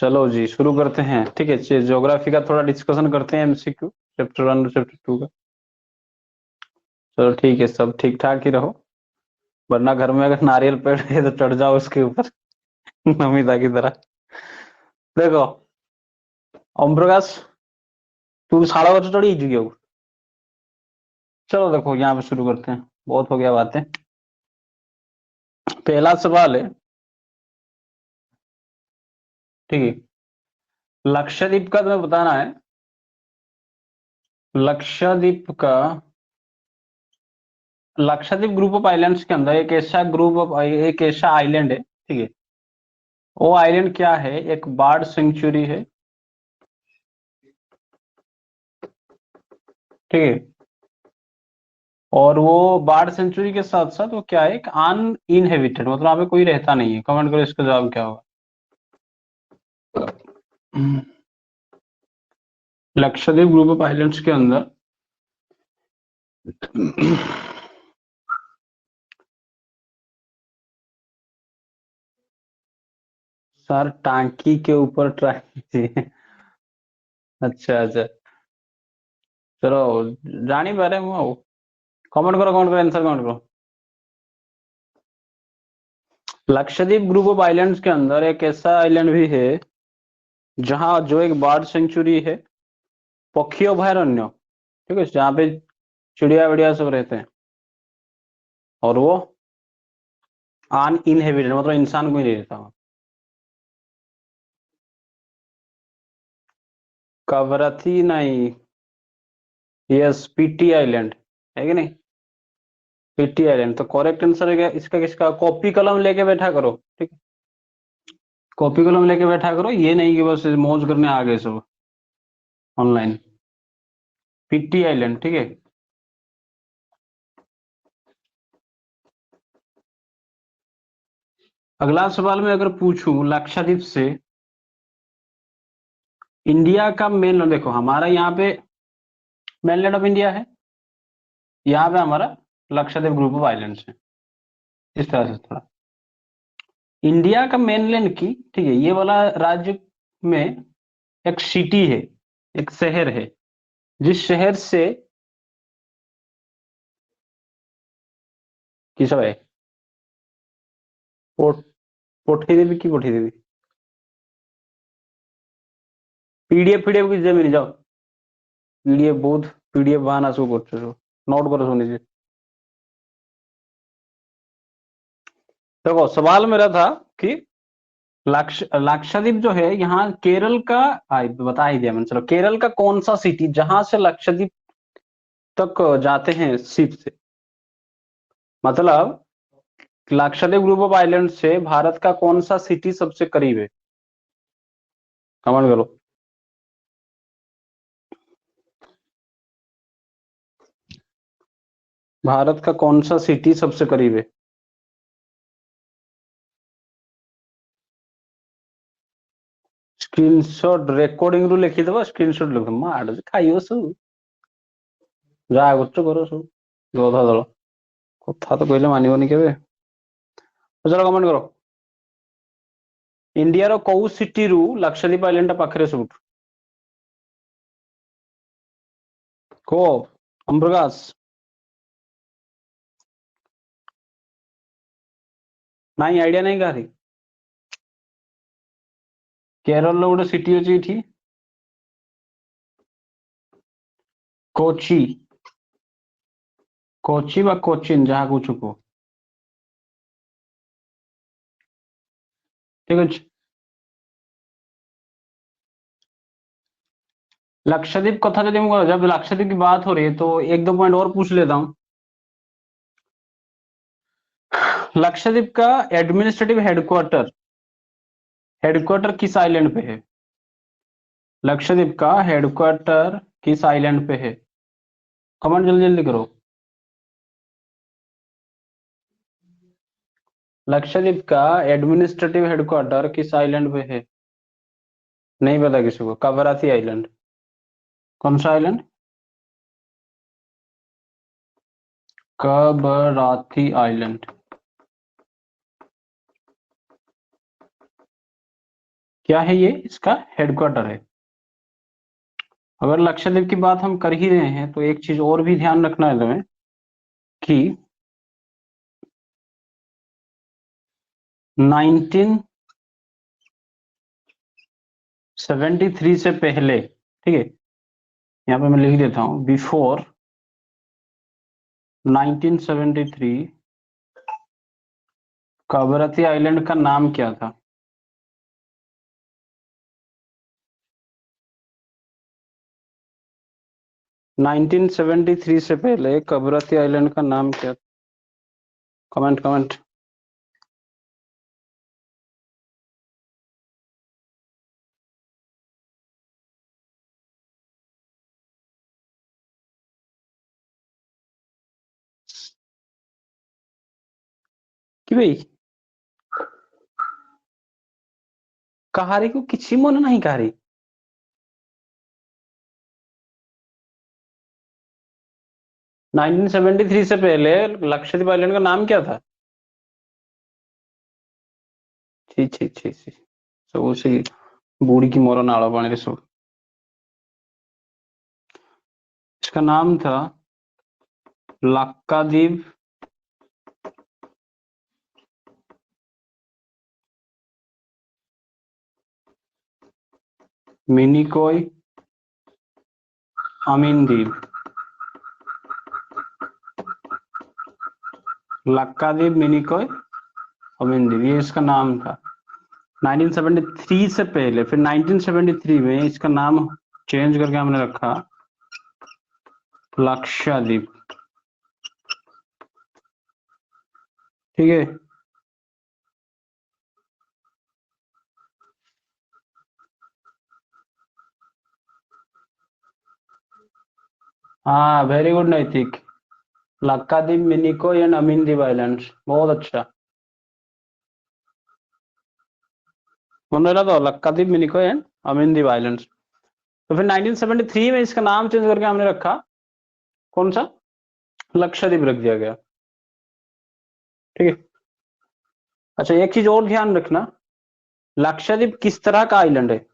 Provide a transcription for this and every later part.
चलो जी शुरू करते हैं। ठीक है, ज्योग्राफी का थोड़ा डिस्कशन करते हैं, एमसीक्यू चैप्टर 1 और चैप्टर 2 का। चलो ठीक है, सब ठीक ठाक ही रहो, वरना घर में अगर नारियल पेड़ है तो चढ़ जाओ उसके ऊपर नमिता की तरह। देखो ओम प्रकाश, तू साढ़े बजे चढ़ी जी। चलो देखो यहाँ पे शुरू करते हैं, बहुत हो गया बातें। पहला सवाल है, ठीक है, लक्षद्वीप का तुम्हें बताना है। लक्षद्वीप का, लक्षद्वीप ग्रुप ऑफ आइलैंड्स के अंदर एक ऐसा आइलैंड है, ठीक है। वो आइलैंड क्या है? एक बर्ड सेंचुरी है, ठीक है। और वो बर्ड सेंचुरी के साथ साथ वो क्या है, एक अन इनहेबिटेड, मतलब वहां पे कोई रहता नहीं है। कमेंट करो इसका जवाब क्या होगा। लक्षद्वीप ग्रुप ऑफ आइलैंड्स के अंदर सर टांकी के ऊपर ट्राई कीजिए। अच्छा अच्छा, चलो जानी पा रहे हैं। कमेंट करो आंसर कमेंट करो। लक्षद्वीप ग्रुप ऑफ आइलैंड्स के अंदर एक ऐसा आइलैंड भी है जहां जो एक बर्ड सेंचुरी है, पक्षी अभयारण्य, ठीक है, जहाँ पे चिड़िया विड़िया सब रहते हैं। और वो अन इनहेबिटेड, मतलब इंसान कोई नहीं रहता वहाँ। कवरथी नहीं, यस पीटी आइलैंड, है कि नहीं? पीटी आइलैंड तो करेक्ट आंसर है क्या इसका? किसका? कॉपी कलम लेके बैठा करो, ठीक है। कॉपी कलम लेके बैठा करो, ये नहीं कि बस मौज करने आ गए सब ऑनलाइन। पीटी आइलैंड, ठीक है। अगला सवाल मैं अगर पूछूं लक्षद्वीप से, इंडिया का मेन, देखो हमारा यहाँ पे मेनलैंड ऑफ इंडिया है, यहाँ पे हमारा लक्षद्वीप ग्रुप ऑफ आइलैंड्स है। इस तरह से थोड़ा इंडिया का मेनलैंड की, ठीक है, ये वाला राज्य में एक सिटी है, एक शहर है, जिस शहर से किस है पोट पोठी देवी की पोठी देवी पीडीएफ पीडीएफ की जमीन जाओ, पीडीएफ बहुत पीडीएफ बहाना शो करते हो, नोट करो सुनिए। देखो सवाल मेरा था कि लक्षद्वीप जो है यहाँ केरल का, बता ही दिया मैंने। चलो, केरल का कौन सा सिटी जहां से लक्षद्वीप तक जाते हैं शिप से, मतलब लक्षद्वीप ग्रुप ऑफ आइलैंड से भारत का कौन सा सिटी सबसे करीब है? कमेंट करो। भारत का कौन सा सिटी सबसे करीब है? स्क्रीनशॉट रिकॉर्डिंग रू लिखिदेव, स्क्रीनशॉट लिख मार खाइयो सब जा କରୁଛ करो सब गधा दल कथा तो कहले मानिबनी केबे। चलो कमेंट करो, इंडिया रो कोउ सिटी रू लक्षद्वीप आइलैंड पाखरे सबुठ को ओम प्रकाश नाई आइडिया नहीं कहा केरल रो गोटे सिटी अछि एठी कोची, कोची बा कोचिन जहाँ कुछ को, ठीक है। लक्षद्वीप कथा यदि जब लक्षद्वीप की बात हो रही है तो एक दो पॉइंट और पूछ लेता हूँ। लक्षद्वीप का एडमिनिस्ट्रेटिव हेडक्वार्टर, हेडक्वार्टर किस आइलैंड पे है? लक्षद्वीप का हेडक्वार्टर किस आइलैंड पे है? कमेंट जल्दी जल्दी करो। लक्षद्वीप का एडमिनिस्ट्रेटिव हेडक्वार्टर किस आइलैंड पे है? नहीं पता किसी को? कवराती आइलैंड। कौन सा आइलैंड? कबराती आइलैंड। क्या है ये, इसका हेडक्वार्टर है। अगर लक्षद्वीप की बात हम कर ही रहे हैं तो एक चीज और भी ध्यान रखना है तुम्हें कि 1973 से पहले, ठीक है, यहाँ पे मैं लिख देता हूं, बिफोर 1973 कवरत्ती आइलैंड का नाम क्या था? 1973 से पहले कवरत्ती आइलैंड का नाम क्या था? Comment comment. कि भाई कहारी को किसी मन नहीं कहारी। 1973 से पहले लक्षद्वीप आइलैंड का नाम क्या था? छी छी छी छी, सब उसी बूढ़ी की मोरो नाड़ो पानी रे सब। इसका नाम था लक्कादीप मिनिकॉय अमीनदीप। लक्कादीप मिनिकॉय अमीनदीप, ये इसका नाम था 1973 से पहले। फिर 1973 में इसका नाम चेंज करके हमने रखा लक्षद्वीप, ठीक है। हाँ वेरी गुड नैतिक, लक्कादीप मिनिकॉय एंड अमीनदीप आइलैंड्स, बहुत अच्छा। मन रहा था लक्कादीप मिनिकॉय एंड अमीनदीप आइलैंड्स। तो फिर 1973 में इसका नाम चेंज करके हमने रखा कौन सा, लक्षद्वीप रख दिया गया, ठीक है। अच्छा एक चीज और ध्यान रखना, लक्षद्वीप किस तरह का आइलैंड है?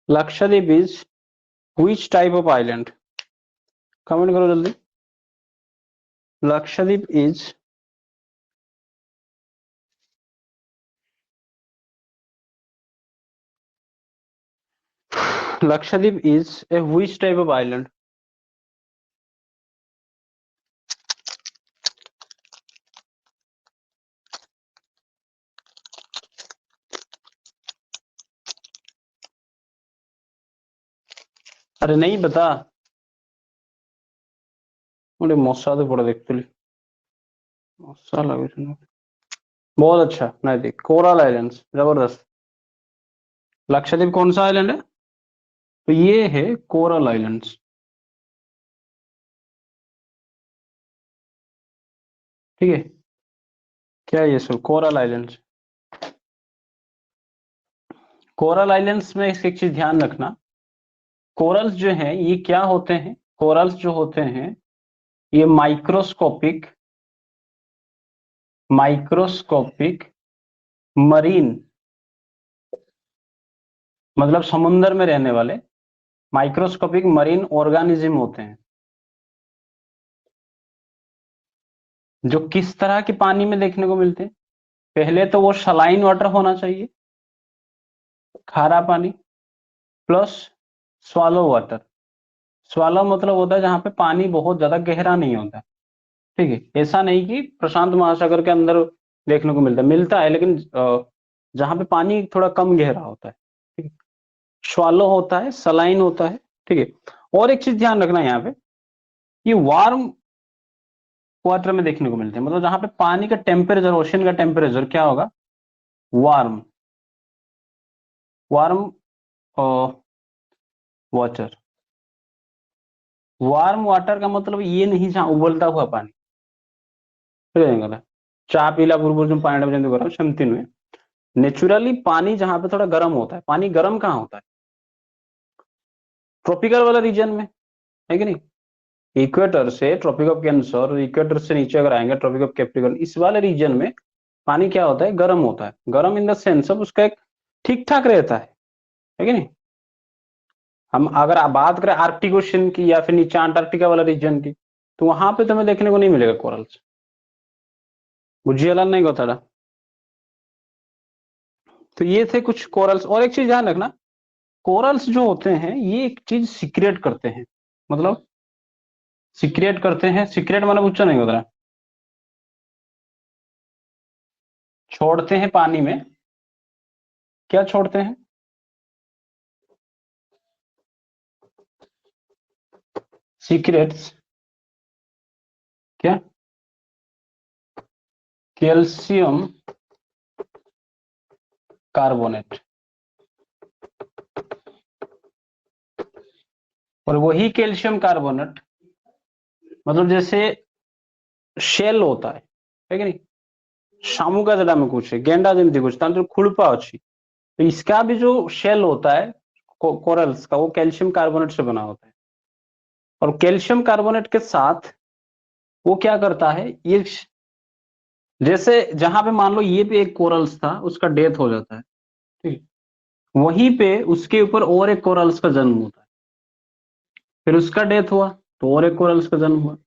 Lakshadweep is which type of island? Comment करो जल्दी। Lakshadweep is Lakshadweep is a which type of island? अरे नहीं बता, मुझे मौसा तो पड़ा देखते लिए मौसा लगे। बहुत अच्छा, नहीं देख कोरल आइलैंड्स, जबरदस्त। लक्षद्वीप कौन सा आइलैंड है? तो ये है कोरल आइलैंड्स, ठीक है। क्या है ये सब कोरल आइलैंड्स? कोरल आइलैंड्स में एक चीज ध्यान रखना, कोरल्स जो हैं ये क्या होते हैं, कोरल्स जो होते हैं ये माइक्रोस्कोपिक माइक्रोस्कोपिक मरीन, मतलब समुद्र में रहने वाले माइक्रोस्कोपिक मरीन ऑर्गेनिज्म होते हैं, जो किस तरह के पानी में देखने को मिलते हैं। पहले तो वो सलाइन वाटर होना चाहिए, खारा पानी, प्लस स्वालो वाटर। स्वालो मतलब होता है जहां पे पानी बहुत ज्यादा गहरा नहीं होता, ठीक है। ऐसा नहीं कि प्रशांत महासागर के अंदर देखने को मिलता है लेकिन जहां पे पानी थोड़ा कम गहरा होता है, ठीक है। स्वालो होता है, सलाइन होता है, ठीक है। और एक चीज ध्यान रखना यहाँ पे, ये वार्म वाटर में देखने को मिलते हैं, मतलब जहां पे पानी का टेम्परेचर, ओशन का टेम्परेचर क्या होगा, warm, warm water. Warm water का मतलब ये नहीं जहां उबलता हुआ पानी, चा पीला पूर्व पानी गरम सेमती नुहे। नेचुरली पानी जहां पे थोड़ा गर्म होता है, पानी गर्म कहाँ होता है, ट्रॉपिकल वाला रीजन में, है कि नहीं। इक्वेटर से ट्रॉपिक ऑफ कैंसर और इक्वेटर से नीचे अगर आएंगे ट्रॉपिक ऑफ कैप्रिकॉर्न, इस वाले रीजन में पानी क्या होता है, गर्म होता है। गर्म इन द सेंस ऑफ उसका एक ठीक ठाक रहता है कि नहीं। हम अगर आप बात करें आर्कटिक ओशन की या फिर नीचे अंटार्कटिका वाला रीजन की, तो वहां पे तुम्हें देखने को नहीं मिलेगा कोरल्स। बुझियाला नहीं होता। तो ये थे कुछ कोरल्स। और एक चीज ध्यान रखना, कोरल्स जो होते हैं ये एक चीज सीक्रेट करते हैं, मतलब सीक्रेट करते हैं। सीक्रेट माने पूछा नहीं होता, छोड़ते हैं पानी में। क्या छोड़ते हैं? सीक्रेट्स। क्या? Calcium carbonate. और वही कैल्शियम कार्बोनेट, मतलब जैसे शेल होता है कि नहीं। शामुका जड़ा में कुछ है, गेंडा जमी कुछ जो खुड़पा अच्छी, तो इसका भी जो शेल होता है कोरल्स का, वो कैल्शियम कार्बोनेट से बना होता है। और कैल्शियम कार्बोनेट के साथ वो क्या करता है, ये जैसे जहां पे मान लो ये पे एक कोरल्स था, उसका डेथ हो जाता है, ठीक है, वहीं पे उसके ऊपर और एक कोरल्स का जन्म होता है, फिर उसका डेथ हुआ तो और एक कोरल्स का जन्म हुआ।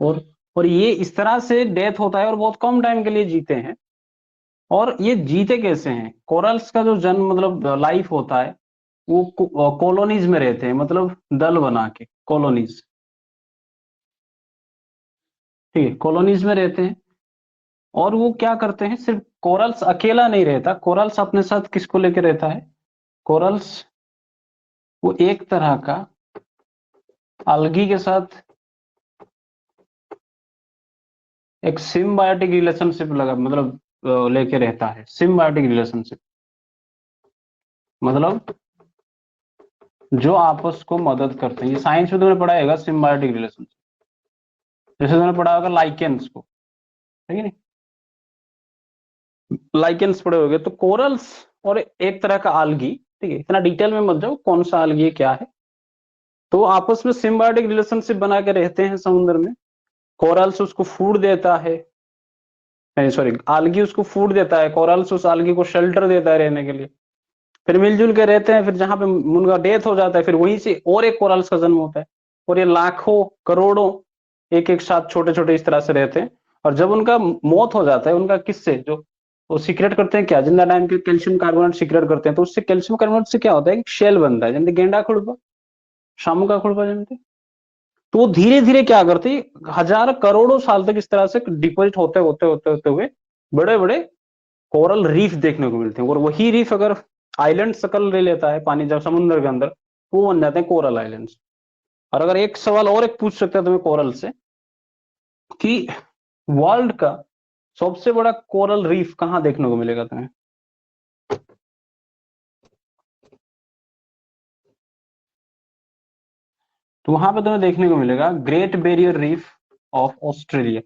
और और ये इस तरह से डेथ होता है और बहुत कम टाइम के लिए जीते हैं। और ये जीते कैसे हैं? कोरल्स का जो जन्म मतलब लाइफ होता है, वो कॉलोनीज में रहते हैं, मतलब दल बना के कॉलोनीज। ठीक है, कॉलोनीज में रहते हैं। और वो क्या करते हैं, सिर्फ कोरल्स अकेला नहीं रहता, कोरल्स अपने साथ किसको लेके रहता है? कोरल्स वो एक तरह का अलगी के साथ एक सिम्बायोटिक रिलेशनशिप लगा, मतलब लेके रहता है। सिम्बायोटिक रिलेशनशिप मतलब जो आपस को मदद करते हैं। ये साइंस में तुमने पढ़ा होगा सिम्बायोटिक रिलेशनशिप, जैसे तुमने पढ़ा होगा लाइकेंस को, ठीक है नहीं, लाइकेंस पढ़े होगे। तो कोरल्स और एक तरह का आलगी, ठीक है, इतना डिटेल में मत जाओ कौन सा आलगी है क्या है, तो आपस में सिम्बायोटिक रिलेशनशिप बना के रहते हैं समुद्र में। कोरल्स उसको फूड देता है, नहीं सॉरी, आलगी उसको फूड देता है, कोरल्स उस आलगी को शेल्टर देता है रहने के लिए। फिर मिलजुल के रहते हैं, फिर जहां पे उनका डेथ हो जाता है, फिर वहीं से और एक कोरल्स का जन्म होता है। और ये लाखों करोड़ों एक एक साथ छोटे छोटे इस तरह से रहते हैं। और जब उनका मौत हो जाता है, उनका किससे जो वो सीक्रेट करते हैं क्या, जिंदा टाइम के कैल्शियम कार्बोनेट सीक्रेट करते हैं, तो उससे कैल्शियम कार्बोनेट से क्या होता है, एक शेल बनता है, जैसे गेंडा खुड़पा, शामू का खुड़पा जमते। तो वो धीरे धीरे क्या करते हैं, हजार करोड़ों साल तक इस तरह से डिपोजिट होते होते होते होते हुए बड़े बड़े कोरल रीफ देखने को मिलते हैं। और वही रीफ अगर आइलैंड शकल ले लेता है पानी जब समुद्र के अंदर, तो वो बन जाते हैं कोरल आइलैंड्स। और अगर एक सवाल और एक पूछ सकते हैं तुम्हें कोरल से, कि वर्ल्ड का सबसे बड़ा कोरल रीफ कहाँ देखने को मिलेगा तुम्हें? तो वहां पे तुम्हें देखने को मिलेगा great barrier reef of Australia.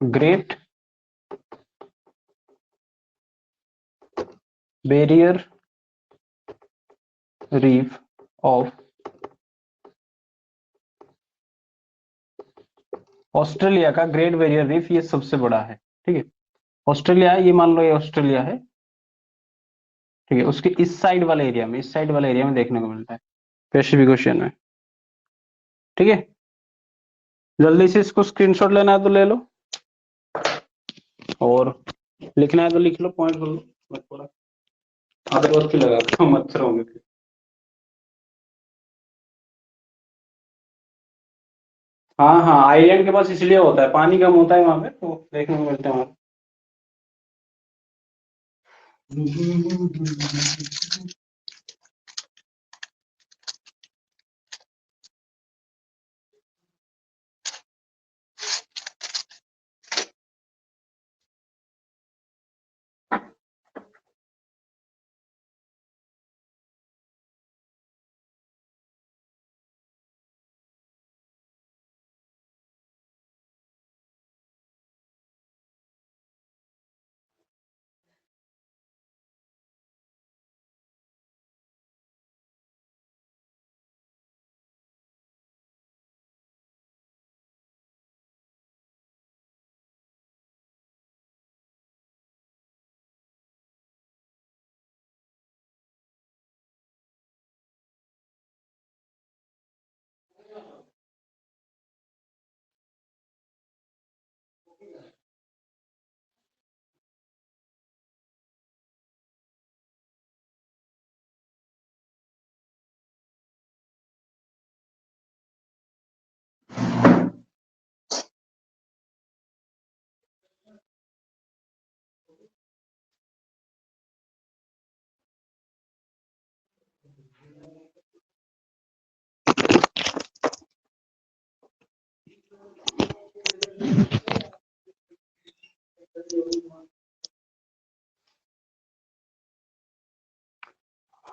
Great barrier reef of Australia का ग्रेट बैरियर रीफ ये सबसे बड़ा है, ठीक है। ऑस्ट्रेलिया है, ये मान लो ये ऑस्ट्रेलिया है, ठीक है, उसके इस साइड वाले एरिया में, इस साइड वाले एरिया में देखने को मिलता है, पैसिफिक ओशियन में, ठीक है। जल्दी से इसको स्क्रीनशॉट लेना है तो ले लो, और लिखना है तो लिख लो, पॉइंट कर लो। मैं थोड़ा आधे वक्त ही लगाता हूँ, मच्छर होंगे फिर। हाँ हाँ, आइलैंड के पास इसलिए होता है, पानी कम होता है वहां पे, तो देखने को मिलते हैं वहां।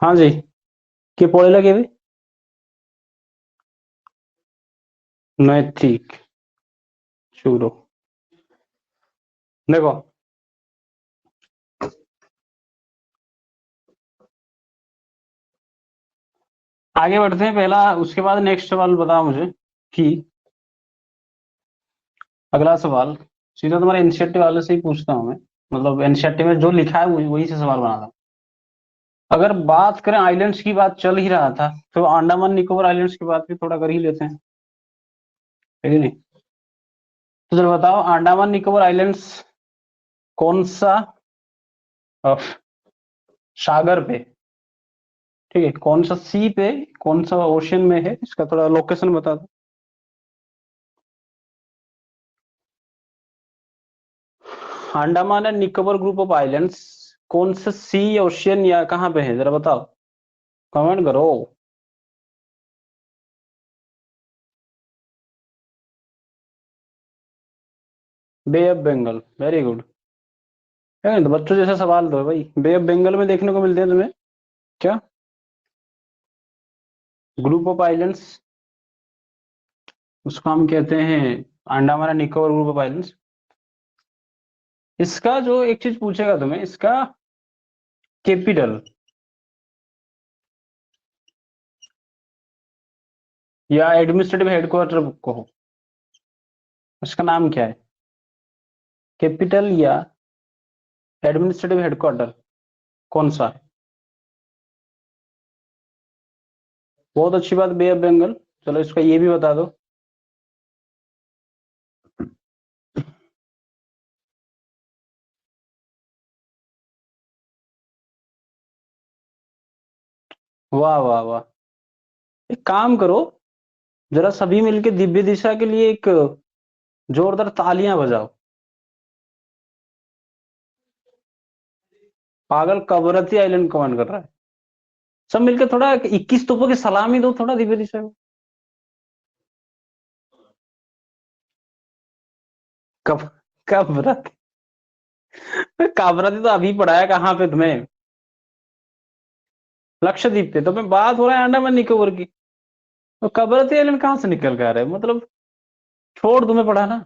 हाँ जी, କିଏ ପଳେଇଲା କି ଏବେ? नहीं ठीक, शुरू देखो। आगे बढ़ते हैं, पहला उसके बाद नेक्स्ट सवाल बताओ मुझे कि अगला सवाल सीधा तुम्हारे एनसीईआरटी वाले से ही पूछता हूँ मैं, मतलब एनसीईआरटी में जो लिखा है वही से सवाल बना था। अगर बात करें आइलैंड्स की, बात चल ही रहा था, तो अंडमान निकोबार आइलैंड्स की बात भी थोड़ा कर ही लेते हैं, है कि नहीं? तो चलो बताओ, अंडमान निकोबार आइलैंड्स कौन सा अ, सागर पे, ठीक है, कौन सा सी पे, कौन सा ओशन में है, इसका थोड़ा लोकेशन बता दो। Andaman and Nicobar group of islands कौन सा सी, ओशियन या कहाँ पे है, जरा बताओ, कमेंट करो। बे ऑफ बंगाल, वेरी गुड। है तो बच्चों जैसा सवाल दो भाई, बे ऑफ बंगाल में देखने को मिलते हैं तुम्हें क्या? ग्रुप ऑफ आइलैंड्स, उसको हम कहते हैं Andaman and Nicobar group of islands. इसका जो एक चीज पूछेगा तुम्हें, इसका कैपिटल या एडमिनिस्ट्रेटिव हेडक्वार्टर को, उसका नाम क्या है? कैपिटल या एडमिनिस्ट्रेटिव हेडक्वार्टर कौन सा है? बहुत अच्छी बात, बे ऑफ बंगाल। चलो इसका ये भी बता दो। वाह वाह वाह, एक काम करो, जरा सभी मिलके दिव्य दिशा के लिए एक जोरदार तालियां बजाओ। पागल कवरती आइलैंड कमांड कर रहा है। सब मिलकर थोड़ा 21 तोपों की सलामी दो थोड़ा दिव्य दिशा को। कब, कवरती, कवरती तो अभी पढ़ा है कहाँ पे तुम्हें? लक्षद्वीप पे, तो मैं बात हो रहा है अंडमान निकोबार की, तो कवरती आइलैंड कहाँ से निकल कर आ रहे हैं? मतलब छोड़, तुम्हें पढ़ा ना।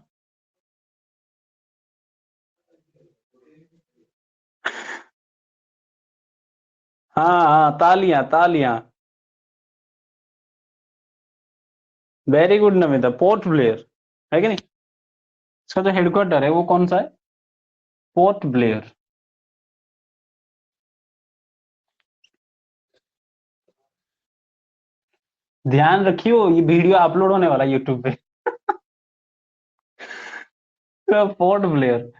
हाँ हाँ, तालियां तालियां। Very good Namita, port Blair, है कि नहीं? इसका जो हेडक्वार्टर है वो कौन सा है? Port Blair. ध्यान रखियो, ये वीडियो अपलोड होने वाला है यूट्यूब पे। तो पोर्ट ब्लेयर,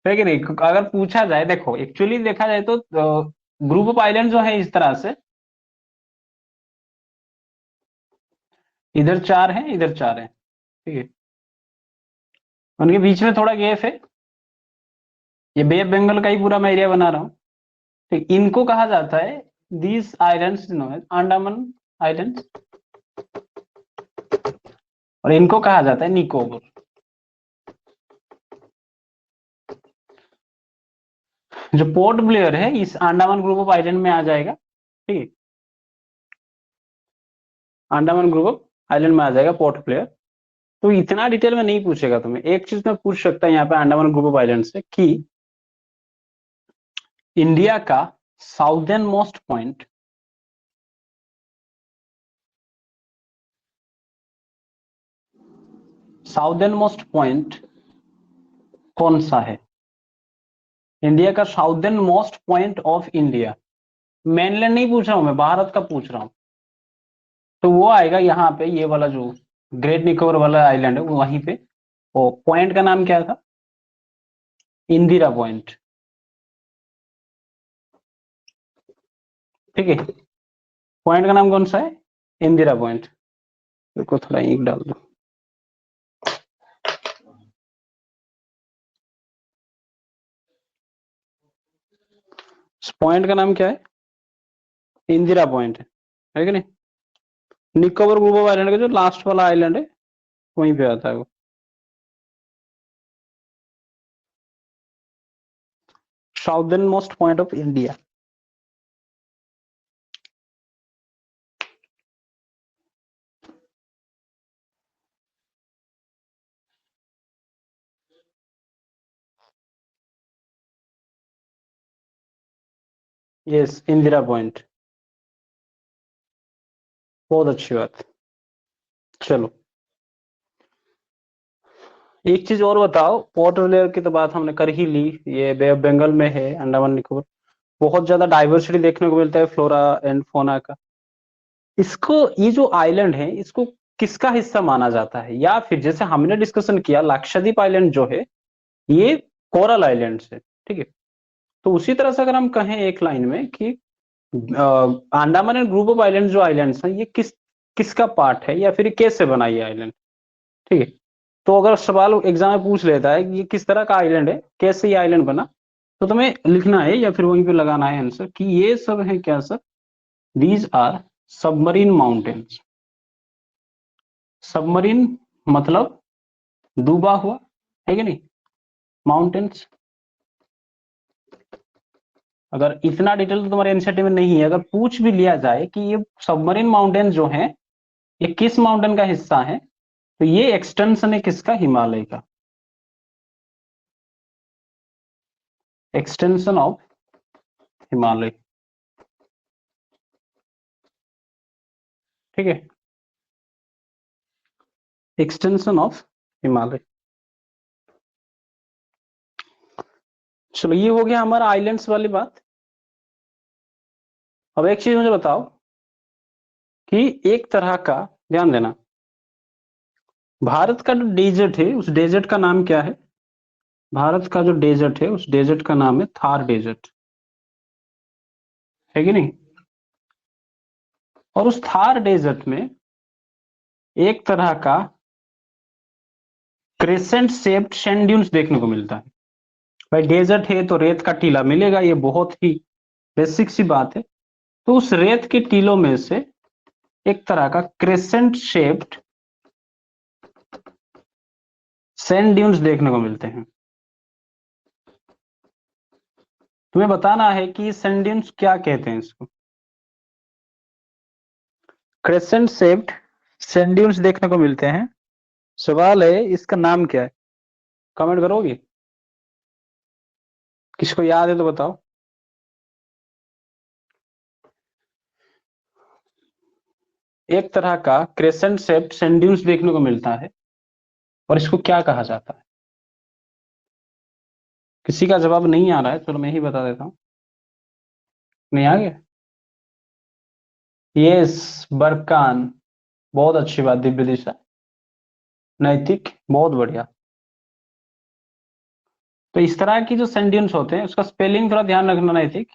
है कि नहीं? अगर पूछा जाए, देखो एक्चुअली देखा जाए तो ग्रुप ऑफ आइलैंड जो है इस तरह से, इधर चार हैं, इधर चार हैं, ठीक है, उनके बीच में थोड़ा गैप है। ये बे ऑफ बंगाल का ही पूरा मैं एरिया बना रहा हूँ। ठीक, इनको कहा जाता है, दीज आइलैंड्स नो है अंडमान आइलैंड, और इनको कहा जाता है निकोबार। जो पोर्ट ब्लेयर है इस अंडमान ग्रुप ऑफ आइलैंड में आ जाएगा, ठीक है, अंडमान ग्रुप ऑफ आइलैंड में आ जाएगा पोर्ट ब्लेयर। तो इतना डिटेल में नहीं पूछेगा तुम्हें, एक चीज में पूछ सकता है यहाँ पे अंडमान ग्रुप ऑफ आइलैंड से कि इंडिया का southern most point, southern most point कौन सा है? इंडिया का southern most point of India, mainland नहीं पूछ रहा हूं मैं, भारत का पूछ रहा हूं। तो वो आएगा यहाँ पे, ये वाला जो ग्रेट निकोबार वाला आइलैंड है वो वहीं पे। वो पॉइंट का नाम क्या था? इंदिरा पॉइंट, ठीक है। पॉइंट का नाम कौन सा है? इंदिरा पॉइंट। देखो थोड़ा ईंट डाल दो। इस पॉइंट का नाम क्या है? इंदिरा पॉइंट, है कि नहीं? निकोबार ग्रुप ऑफ आइलैंड का जो लास्ट वाला आइलैंड है वहीं पे आता है वो। Southern most point of India. Yes, Indira point, बहुत अच्छी बात। चलो एक चीज और बताओ, पोर्ट ब्लेयर की तो बात हमने कर ही ली, ये बे ऑफ बंगाल में है, अंडमान निकोबार। बहुत ज्यादा डाइवर्सिटी देखने को मिलता है फ्लोरा एंड फोना का। इसको, ये जो आइलैंड है, इसको किसका हिस्सा माना जाता है? या फिर जैसे हमने डिस्कशन किया, लक्षद्वीप आइलैंड जो है ये कोरल आइलैंड है, ठीक है। तो उसी तरह से अगर हम कहें एक लाइन में कि Andaman and group of island जो आइलैंड्स हैं, ये किसका पार्ट है, या फिर ये कैसे बना ये आइलैंड, ठीक है। तो अगर सवाल एग्जाम में पूछ लेता है कि ये किस तरह का आइलैंड है, कैसे ये आइलैंड बना, तो तुम्हें लिखना है या फिर वहीं पे लगाना है आंसर कि ये सब है क्या sir, these are submarine mountains. Submarine मतलब डूबा हुआ, है कि नहीं, माउंटेन्स। अगर इतना डिटेल तो तुम्हारे एनसीईआरटी में नहीं है, अगर पूछ भी लिया जाए कि ये सबमरीन माउंटेन जो हैं ये किस माउंटेन का हिस्सा है, तो ये एक्सटेंशन है किसका, हिमालय का, एक्सटेंशन ऑफ हिमालय, ठीक है, एक्सटेंशन ऑफ हिमालय। चलो ये हो गया हमारा आइलैंड्स वाली बात। अब एक चीज मुझे बताओ कि एक तरह का, ध्यान देना, भारत का जो डेजर्ट है उस डेजर्ट का नाम क्या है? भारत का जो डेजर्ट है उस डेजर्ट का नाम है थार डेजर्ट, है कि नहीं। और उस थार डेजर्ट में एक तरह का क्रेसेंट शेप्ड सैंड ड्यून्स देखने को मिलता है। भाई डेजर्ट है तो रेत का टीला मिलेगा, ये बहुत ही बेसिक सी बात है। तो उस रेत के टीलों में से एक तरह का क्रेसेंट शेप्ड सैंड ड्यून्स देखने को मिलते हैं। तुम्हें बताना है कि सैंड ड्यून्स क्या कहते हैं इसको। क्रेसेंट शेप्ड सैंड ड्यून्स देखने को मिलते हैं, सवाल है इसका नाम क्या है? कमेंट करोगे? किसको याद है तो बताओ। एक तरह का क्रेसेंट शेप्ड सैंड ड्यून्स देखने को मिलता है, और इसको क्या कहा जाता है? किसी का जवाब नहीं आ रहा है, चलो मैं ही बता देता हूँ। नहीं आ गया? यस, बरकान, बहुत अच्छी बात दिव्य दिशा, नैतिक, बहुत बढ़िया। तो इस तरह की जो सेंडियंस होते हैं उसका स्पेलिंग थोड़ा ध्यान रखना, नैतिक,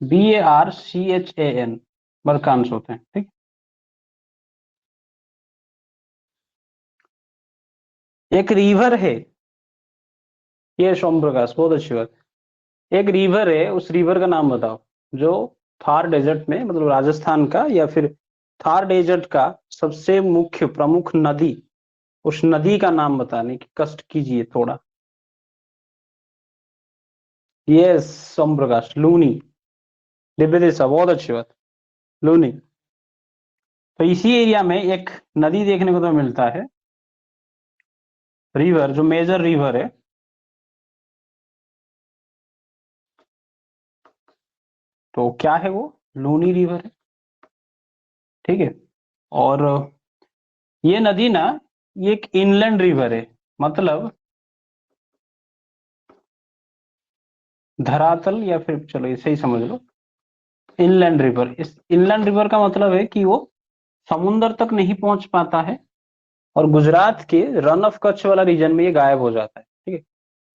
BARCHAN, बरकान्स होते हैं, ठीक। एक रिवर है, ये सोम प्रकाश, बहुत अच्छी बात। एक रिवर है, उस रिवर का नाम बताओ जो थार डेजर्ट में, मतलब राजस्थान का या फिर थार डेजर्ट का सबसे मुख्य प्रमुख नदी, उस नदी का नाम बताने की कष्ट कीजिए थोड़ा। यस, सोम प्रकाश, लूनी, दिव्य दिशा, बहुत अच्छी बात, लूनी। तो इसी एरिया में एक नदी देखने को तो मिलता है, रिवर, जो मेजर रिवर है, तो क्या है वो, लूनी रिवर है, ठीक है। और ये नदी ना, ये एक इनलैंड रिवर है, मतलब धरातल, या फिर चलो इसे ही समझ लो, इनलैंड रिवर। इस इनलैंड रिवर का मतलब है कि वो समुद्र तक नहीं पहुंच पाता है, और गुजरात के रन ऑफ कच्छ वाला रीजन में ये गायब हो जाता है, ठीक है।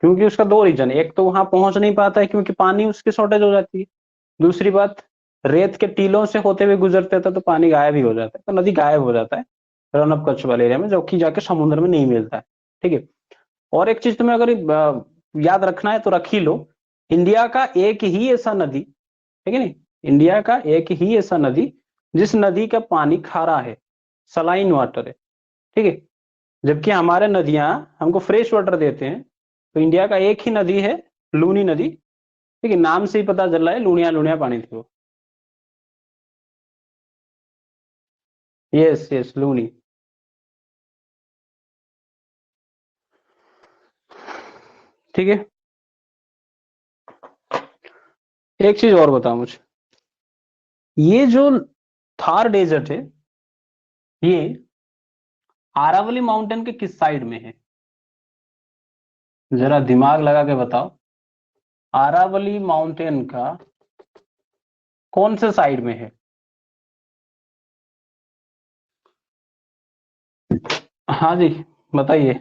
क्योंकि उसका दो रीजन है, एक तो वहां पहुंच नहीं पाता है क्योंकि पानी उसकी शॉर्टेज हो जाती है, दूसरी बात, रेत के टीलों से होते हुए गुजरते थे तो पानी गायब ही हो जाता है, तो नदी गायब हो जाता है रन ऑफ कच्छ वाले एरिया में, जो कि जाके समुद्र में नहीं मिलता है, ठीक है। और एक चीज तुम्हें अगर याद रखना है तो रख ही लो, इंडिया का एक ही ऐसा नदी, ठीक है नहीं, इंडिया का एक ही ऐसा नदी जिस नदी का पानी खारा है, सलाइन वाटर है, ठीक है। जबकि हमारे नदियां हमको फ्रेश वाटर देते हैं, तो इंडिया का एक ही नदी है, लूनी नदी, ठीक है, नाम से ही पता चल रहा है, लुणिया लुणिया पानी थी वो। Yes yes, Luni. ठीक है, एक चीज और बताओ मुझे, ये जो थार डेजर्ट है ये आरावली माउंटेन के किस साइड में है? जरा दिमाग लगा के बताओ, आरावली माउंटेन का कौन से साइड में है? हाँ जी, बताइए।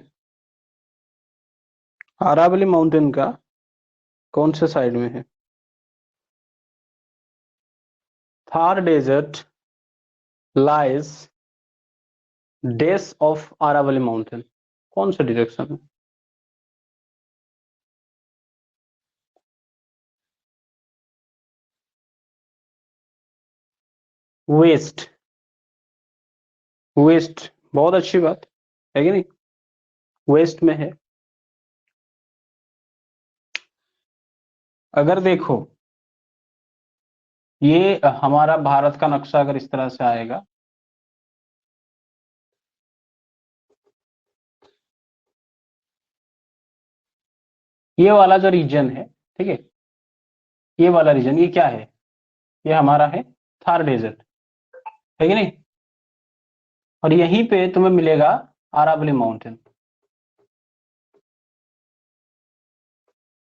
आरावली माउंटेन का कौन से साइड में है? थार डेजर्ट लाइज डेस ऑफ आरावली माउंटेन, कौन से डायरेक्शन में? वेस्ट। वेस्ट, बहुत अच्छी बात है कि नहीं, वेस्ट में है। अगर देखो, ये हमारा भारत का नक्शा अगर इस तरह से आएगा, ये वाला जो रीजन है, ठीक है, ये वाला रीजन, ये क्या है? ये हमारा है थार डेजर्ट, है कि नहीं? और यहीं पे तुम्हें मिलेगा आरावली माउंटेन,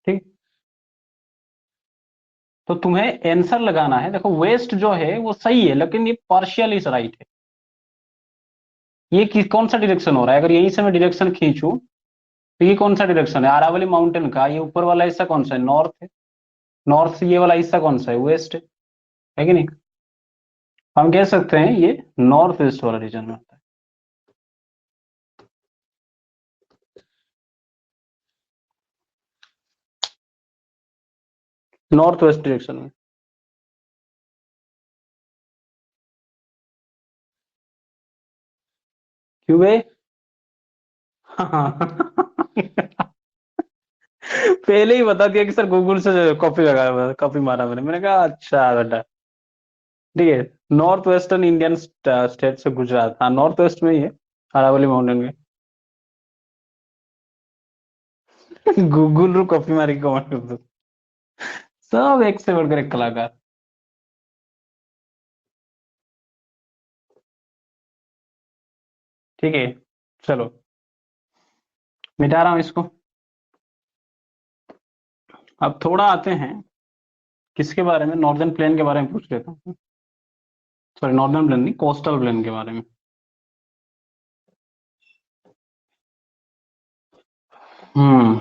ठीक। तो तुम्हें आंसर लगाना है, देखो वेस्ट जो है वो सही है, लेकिन ये पार्शियली राइट है। ये कौन सा डायरेक्शन हो रहा है? अगर यहीं से मैं डायरेक्शन खींचूं तो ये कौन सा डायरेक्शन है? आरावली माउंटेन का ये ऊपर वाला हिस्सा कौन सा है? नॉर्थ है। नॉर्थ से ये वाला हिस्सा कौन सा है? वेस्ट है कि नहीं? हम कह सकते हैं ये नॉर्थ वेस्ट वाला रीजन में होता है। नॉर्थ वेस्ट डायरेक्शन में। क्यों बे? पहले ही बता दिया कि सर गूगल से कॉपी लगा, कॉपी मारा मैंने कहा अच्छा बेटा, ठीक है। नॉर्थ वेस्टर्न इंडियन स्टेट से गुजरात, हाँ नॉर्थ वेस्ट में ही है अरावली माउंटेन के। गूगल रू कॉपी मारी कमेंट कर दो, सब एक से बढ़कर एक कलाकार। ठीक है, चलो मिटा रहा हूं इसको। अब थोड़ा आते हैं किसके बारे में, नॉर्दर्न प्लेन के बारे में पूछ लेता हूँ। सॉरी, नॉर्दर्न प्लेन नहीं, कोस्टल प्लेन के बारे में। हम्म।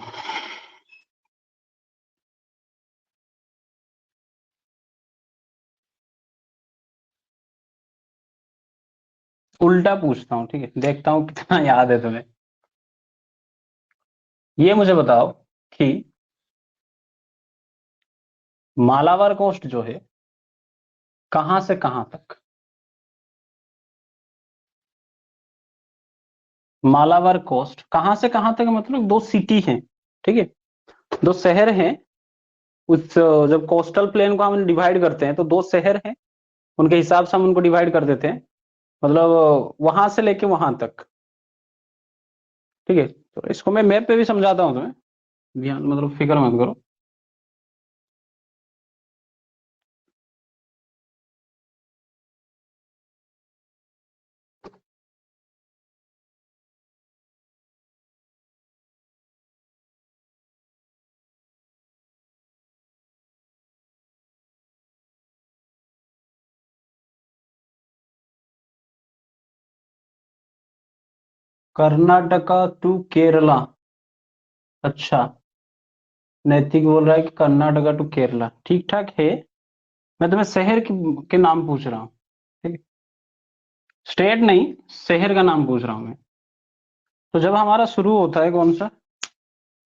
उल्टा पूछता हूँ, ठीक है, देखता हूँ कितना याद है तुम्हें। ये मुझे बताओ कि मालाबार कोस्ट जो है कहां से कहां तक? मालाबार कोस्ट कहां से कहां तक मतलब दो सिटी हैं, ठीक है, दो शहर हैं। उस जब कोस्टल प्लेन को हम डिवाइड करते हैं तो दो शहर हैं, उनके हिसाब से हम उनको डिवाइड कर देते हैं, मतलब वहां से लेके वहां तक, ठीक है। तो इसको मैं मैप पे भी समझाता हूँ तुम्हें, ध्यान मतलब फिक्र मत करो। कर्नाटका टू केरला, अच्छा। नैतिक बोल रहा है कि कर्नाटका टू केरला ठीक ठाक है। मैं तुम्हें शहर के नाम पूछ रहा हूँ, ठीक है, स्टेट नहीं, शहर का नाम पूछ रहा हूँ मैं। तो जब हमारा शुरू होता है कौन सा,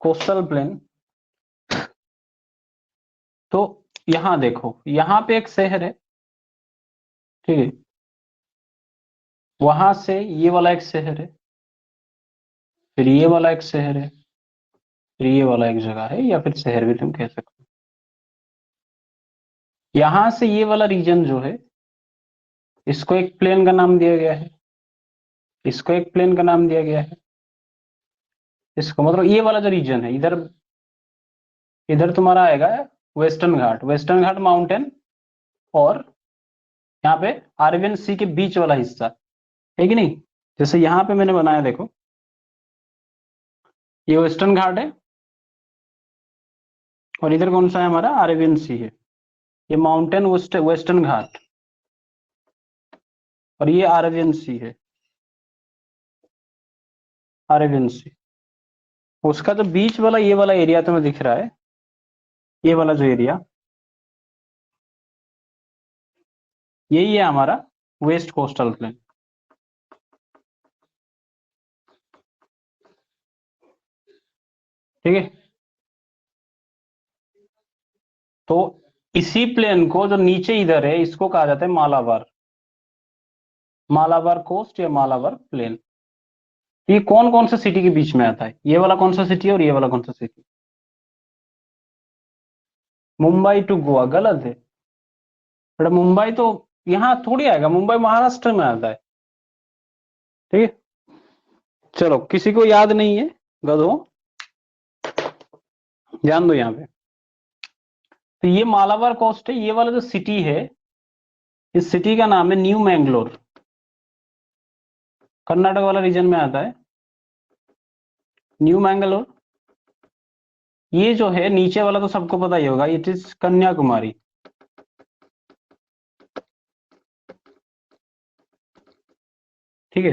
कोस्टल प्लेन, तो यहाँ देखो, यहाँ पे एक शहर है, ठीक है, वहां से ये वाला एक शहर है, फिर ये वाला एक शहर है, फिर ये वाला एक जगह है, या फिर शहर भी तुम कह सकते हो। यहां से ये वाला रीजन जो है, इसको एक प्लेन का नाम दिया गया है, इसको एक प्लेन का नाम दिया गया है, इसको मतलब ये वाला जो रीजन है, इधर इधर तुम्हारा आएगा वेस्टर्न घाट, वेस्टर्न घाट माउंटेन, और यहाँ पे अरेबियन सी के बीच वाला हिस्सा है कि नहीं। जैसे यहाँ पे मैंने बनाया, देखो ये वेस्टर्न घाट है और इधर कौन सा है हमारा, अरेबियन सी है। ये माउंटेन वेस्टर्न घाट और ये अरेबियन सी है, अरेबियन सी। उसका जो बीच वाला ये वाला एरिया तुम्हें दिख रहा है, ये वाला जो एरिया, यही है हमारा वेस्ट कोस्टल प्लेन। ठीक है, तो इसी प्लेन को जो नीचे इधर है इसको कहा जाता है मालाबार, मालाबार कोस्ट या मालाबार प्लेन। ये कौन कौन सा सिटी के बीच में आता है, ये वाला कौन सा सिटी है और ये वाला कौन सा सिटी। मुंबई टू गोवा गलत है बेटा, मुंबई तो यहाँ थोड़ी आएगा, मुंबई महाराष्ट्र में आता है। ठीक है, चलो किसी को याद नहीं है गधो, ध्यान दो यहाँ पे। तो ये मालाबार कोस्ट है, ये वाला जो सिटी है, इस सिटी का नाम है न्यू मैंगलोर, कर्नाटक वाला रीजन में आता है न्यू मैंगलोर। ये जो है नीचे वाला तो सबको पता ही होगा, इट इज कन्याकुमारी। ठीक है,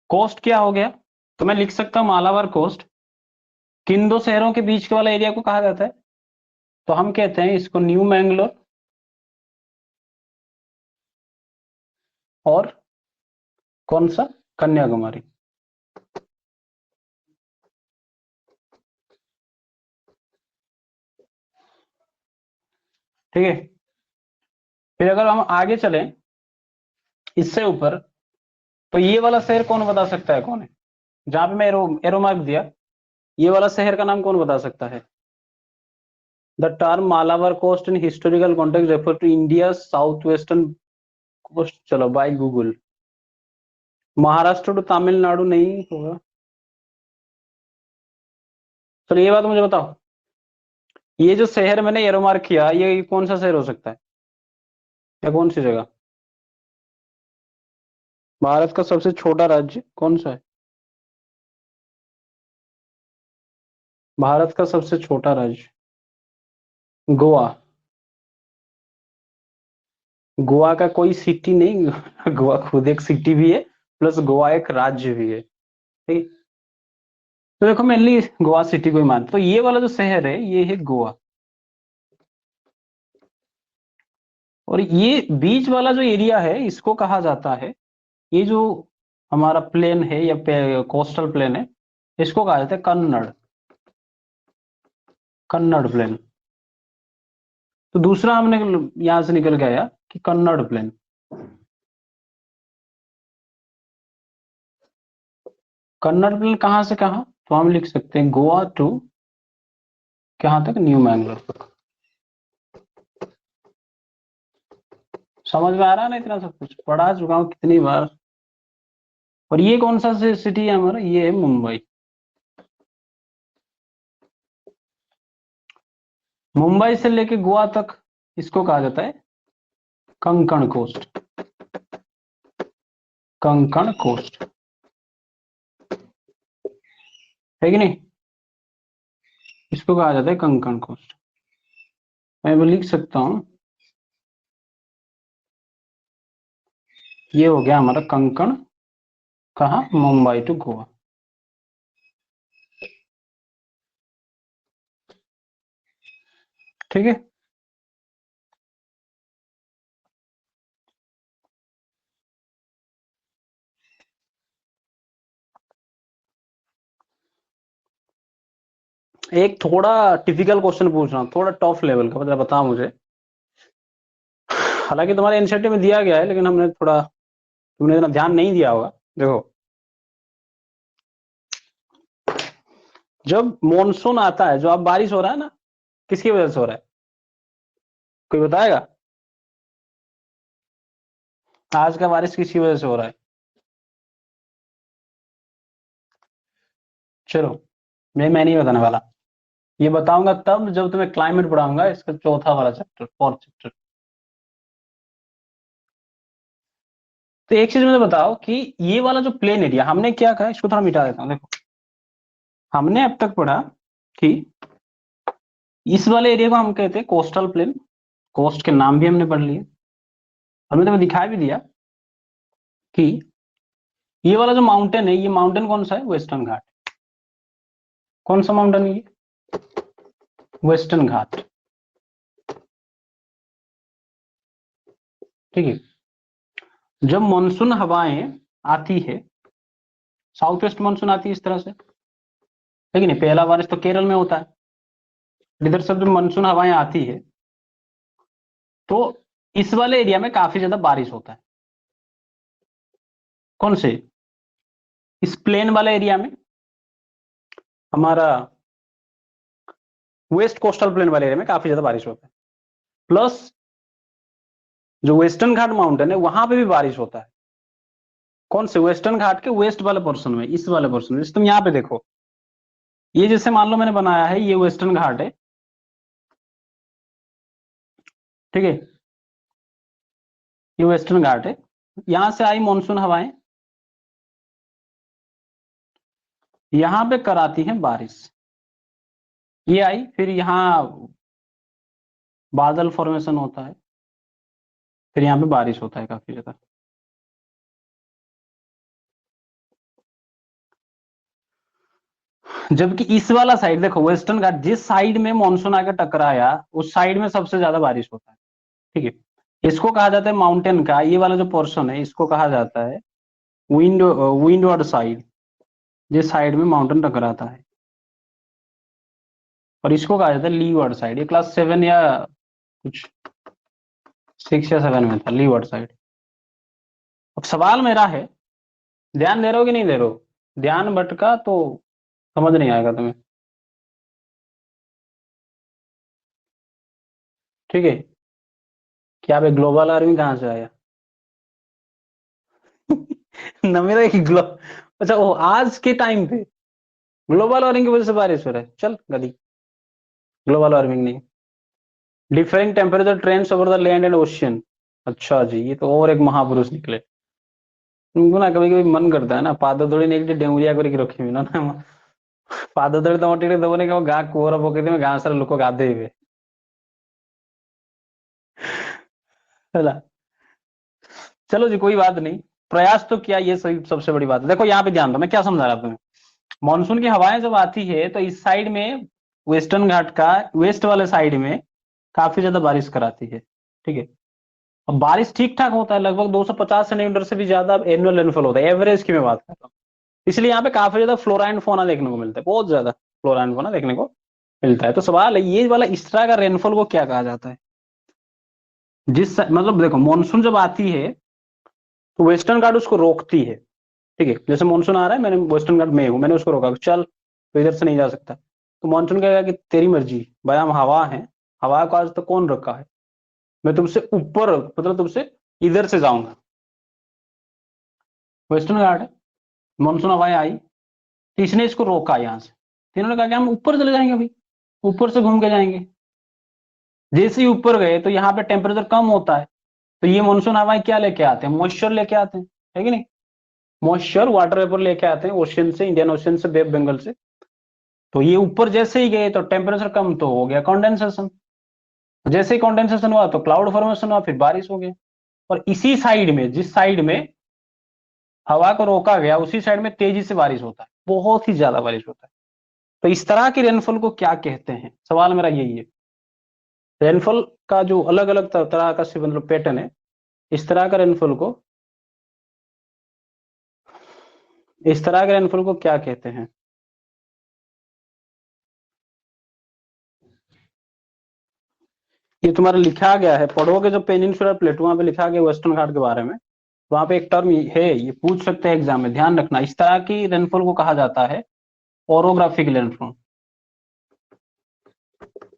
कोस्ट क्या हो गया, तो मैं लिख सकता हूं मालाबार कोस्ट किन दो शहरों के बीच के वाला एरिया को कहा जाता है, तो हम कहते हैं इसको न्यू मैंगलोर और कौन सा, कन्याकुमारी। ठीक है, फिर अगर हम आगे चलें इससे ऊपर, तो ये वाला शहर कौन बता सकता है कौन है, जहां पे मैं एरो मार्क दिया, ये वाला शहर का नाम कौन बता सकता है। The term Malabar coast in historical context refer to India south western coast. चलो by Google, Maharashtra to Tamil Nadu नहीं होगा। चलो ये बात मुझे बताओ, ये जो शहर मैंने एरो मार्क किया, ये कौन सा शहर हो सकता है या कौन सी जगह। भारत का सबसे छोटा राज्य कौन सा है, भारत का सबसे छोटा राज्य गोवा। गोवा का कोई सिटी नहीं, गोवा खुद एक सिटी भी है, प्लस गोवा एक राज्य भी है। ठीक, तो देखो मेनली गोवा सिटी को ही मानते, तो ये वाला जो शहर है ये है गोवा, और ये बीच वाला जो एरिया है इसको कहा जाता है, ये जो हमारा प्लेन है या कोस्टल प्लेन है, इसको कहा जाता है कन्नड़, कन्नड़ प्लेन। तो दूसरा हमने यहां से निकल के आया कि कन्नड़ प्लेन। कन्नड़ प्लेन कहां से कहां, तो हम लिख सकते हैं गोवा टू कहां तक, न्यू मैंगलोर तक। समझ में आ रहा है ना, इतना सब कुछ पढ़ा चुका हूं कितनी बार। और ये कौन सा सिटी है हमारा, ये है मुंबई। मुंबई से लेके गोवा तक इसको कहा जाता है कंकण कोस्ट, कंकण कोस्ट, है कि नहीं, इसको कहा जाता है कंकण कोस्ट। मैं वो लिख सकता हूं, ये हो गया हमारा कंकण, कहा, मुंबई टू गोवा। ठीक है, एक थोड़ा टिपिकल क्वेश्चन पूछ रहा हूँ, थोड़ा टॉप लेवल का, बता मुझे। हालांकि तुम्हारे एनसीईआरटी में दिया गया है, लेकिन हमने थोड़ा, तुमने इतना ध्यान नहीं दिया होगा। देखो, जब मॉनसून आता है, जो अब बारिश हो रहा है ना, किसकी वजह से हो रहा है, कोई बताएगा। आज का बारिश किसकी वजह से हो रहा है, चलो मैं नहीं बताने वाला, ये बताऊंगा तब जब तुम्हें क्लाइमेट पढ़ाऊंगा, इसका चौथा वाला चैप्टर, फोर्थ चैप्टर। तो एक चीज मुझे बताओ कि ये वाला जो प्लेन एरिया हमने क्या कहा, इसको थोड़ा मिटा देता हूं। देखो हमने अब तक पढ़ा कि इस वाले एरिया को हम कहते हैं कोस्टल प्लेन, कोस्ट के नाम भी हमने पढ़ लिए, हमने तुम्हें दिखा भी दिया कि ये वाला जो माउंटेन है, ये माउंटेन कौन सा है, वेस्टर्न घाट। कौन सा माउंटेन है ये, वेस्टर्न घाट। ठीक है, जब मानसून हवाएं आती है, साउथ वेस्ट मानसून आती है इस तरह से, है कि नहीं, पहला बारिश तो केरल में होता है। इधर सब जब मानसून हवाएं आती है तो इस वाले एरिया में काफी ज्यादा बारिश होता है। कौन से, इस प्लेन वाले एरिया में, हमारा वेस्ट कोस्टल प्लेन वाले एरिया में काफी ज्यादा बारिश होता है। प्लस जो वेस्टर्न घाट माउंटेन है वहां पे भी बारिश होता है। कौन से, वेस्टर्न घाट के वेस्ट वाले पोर्शन में, इस वाले पोर्शन में। जैसे तुम यहाँ पे देखो, ये जैसे मान लो मैंने बनाया है, ये वेस्टर्न घाट है, ठीक है, ये वेस्टर्न घाट है, यहां से आई मानसून हवाएं, यहां पे कराती हैं बारिश, ये आई, फिर यहाँ बादल फॉर्मेशन होता है, फिर यहाँ पे बारिश होता है काफी ज्यादा। जबकि इस वाला साइड देखो, वेस्टर्न घाट, जिस साइड में मानसून आकर टकराया उस साइड में सबसे ज्यादा बारिश होता है। ठीक है, इसको कहा जाता है माउंटेन का, ये वाला जो पोर्शन है इसको कहा जाता है विंडवर्ड साइड, जिस साइड में माउंटेन टकराता है, और इसको कहा जाता है लीवर्ड साइड। ये क्लास 7 या कुछ 6 या 7 में था, लीवर्ड साइड। अब सवाल मेरा है, ध्यान दे रहे हो कि नहीं दे रहे हो, ध्यान भटका तो समझ नहीं आएगा तुम्हें। ठीक है, क्या भाई ग्लोबल वार्मिंग कहाँ से आया न मेरा एक अच्छा वो आज के टाइम पे ग्लोबल वार्मिंग की वजह से बारिश हो रहा है, चल गधी, ग्लोबल वार्मिंग नहीं, different temperature trends over the land and ocean. अच्छा जी, ये तो और एक महापुरुष निकले। उनको ना कभी कभी मन करता है ना, पाद थोड़ी एक डेंगुरिया करके रखी हुई ना पाद थोड़ी तो मोटी दबने के गा कोरा पोके में गांव सारे लोग गाधे हुए चला, चलो जी कोई बात नहीं, प्रयास तो किया, ये सही सबसे बड़ी बात है। देखो यहाँ पे ध्यान दो, मैं क्या समझा रहा था तुम्हें, मानसून की हवाएं जब आती है तो इस साइड में, वेस्टर्न घाट का वेस्ट वाले साइड में काफी ज्यादा बारिश कराती है। ठीक है, अब बारिश ठीक ठाक होता है, लगभग 250 सेंटीमीटर से भी ज्यादा एनुअल रेनफॉल होता है, एवरेज की मैं बात कर रहा हूँ। इसलिए यहाँ पे काफी ज्यादा फ्लोरा एंड फोना देखने को मिलता है, बहुत ज्यादा फ्लोरा एंड फोना देखने को मिलता है। तो सवाल है, ये वाला इस तरह का रेनफॉल को क्या कहा जाता है, जिस मतलब देखो मानसून जब आती है तो वेस्टर्न घाट उसको रोकती है। ठीक है, जैसे मानसून आ रहा है, मैंने वेस्टर्न घाट में हूँ, मैंने उसको रोका, चल तो इधर से नहीं जा सकता, तो मानसून कहेगा कि तेरी मर्जी भाई, हम हवा है, हवा को आज तक कौन रखा है, मैं तुमसे ऊपर, मतलब तुमसे इधर से जाऊंगा। वेस्टर्न घाट है, मानसून हवाएं आई, तो इसने इसको रोका यहाँ से, तो इन्होंने कहा कि हम ऊपर चले जाएंगे भाई, ऊपर से घूम के जाएंगे। जैसे ही ऊपर गए तो यहाँ पे टेम्परेचर कम होता है, तो ये मानसून हवाएं क्या लेके आते हैं, मॉइस्चर लेके आते हैं, है कि नहीं, मॉइस्चर वाटर वेपर लेके आते हैं ओशियन से, इंडियन ओशियन से, बे बंगाल से। तो ये ऊपर जैसे ही गए तो टेम्परेचर कम, तो हो गया कंडेंसेशन, जैसे ही कंडेंसेशन हुआ तो क्लाउड फॉर्मेशन हुआ, फिर बारिश हो गया। और इसी साइड में, जिस साइड में हवा को रोका गया, उसी साइड में तेजी से बारिश होता है, बहुत ही ज्यादा बारिश होता है। तो इस तरह के रेनफॉल को क्या कहते हैं, सवाल मेरा यही है। रेनफॉल का जो अलग अलग तरह का मतलब पैटर्न है, इस तरह का रेनफॉल को, इस तरह के रेनफॉल को क्या कहते हैं। ये तुम्हारा लिखा गया है, पढ़ोगे जब पेनिनसुलर प्लेटो, वहां पे लिखा गया वेस्टर्न घाट के बारे में, वहां पे एक टर्म है, ये पूछ सकते हैं एग्जाम में, ध्यान रखना। इस तरह की रेनफॉल को कहा जाता है ओरोग्राफिक रेनफॉल,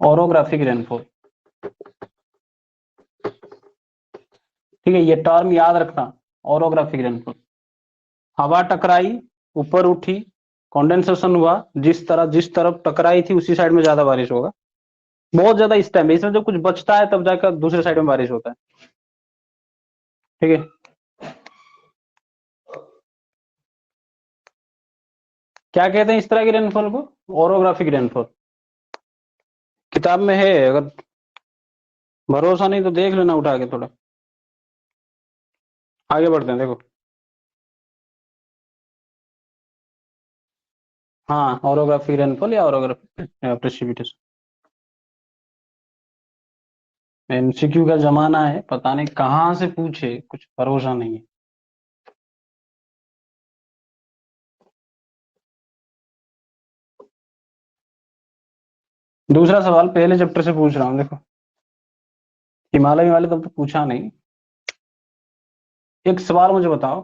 ओरोग्राफिक रेनफॉल। ठीक है, ये टर्म याद रखना, ओरोग्राफिक रेनफॉल। हवा टकराई, ऊपर उठी, कंडेंसेशन हुआ, जिस तरफ टकराई थी उसी साइड में ज्यादा बारिश होगा, बहुत ज्यादा इस टाइम, इसमें जब कुछ बचता है तब जाकर दूसरे साइड में बारिश होता है। ठीक है, क्या कहते हैं इस तरह की रेनफॉल को? Orographic rainfall. किताब में है, अगर भरोसा नहीं तो देख लेना उठा के थोड़ा। आगे बढ़ते हैं, देखो। हाँ, ओरोग्राफिक रेनफॉल या ओरोग्राफिक प्रेसिपिटेशन। एमसीक्यू का जमाना है, पता नहीं कहाँ से पूछे, कुछ भरोसा नहीं है। दूसरा सवाल पहले चैप्टर से पूछ रहा हूँ, देखो। हिमालय वाले तब तो पूछा नहीं। एक सवाल मुझे बताओ,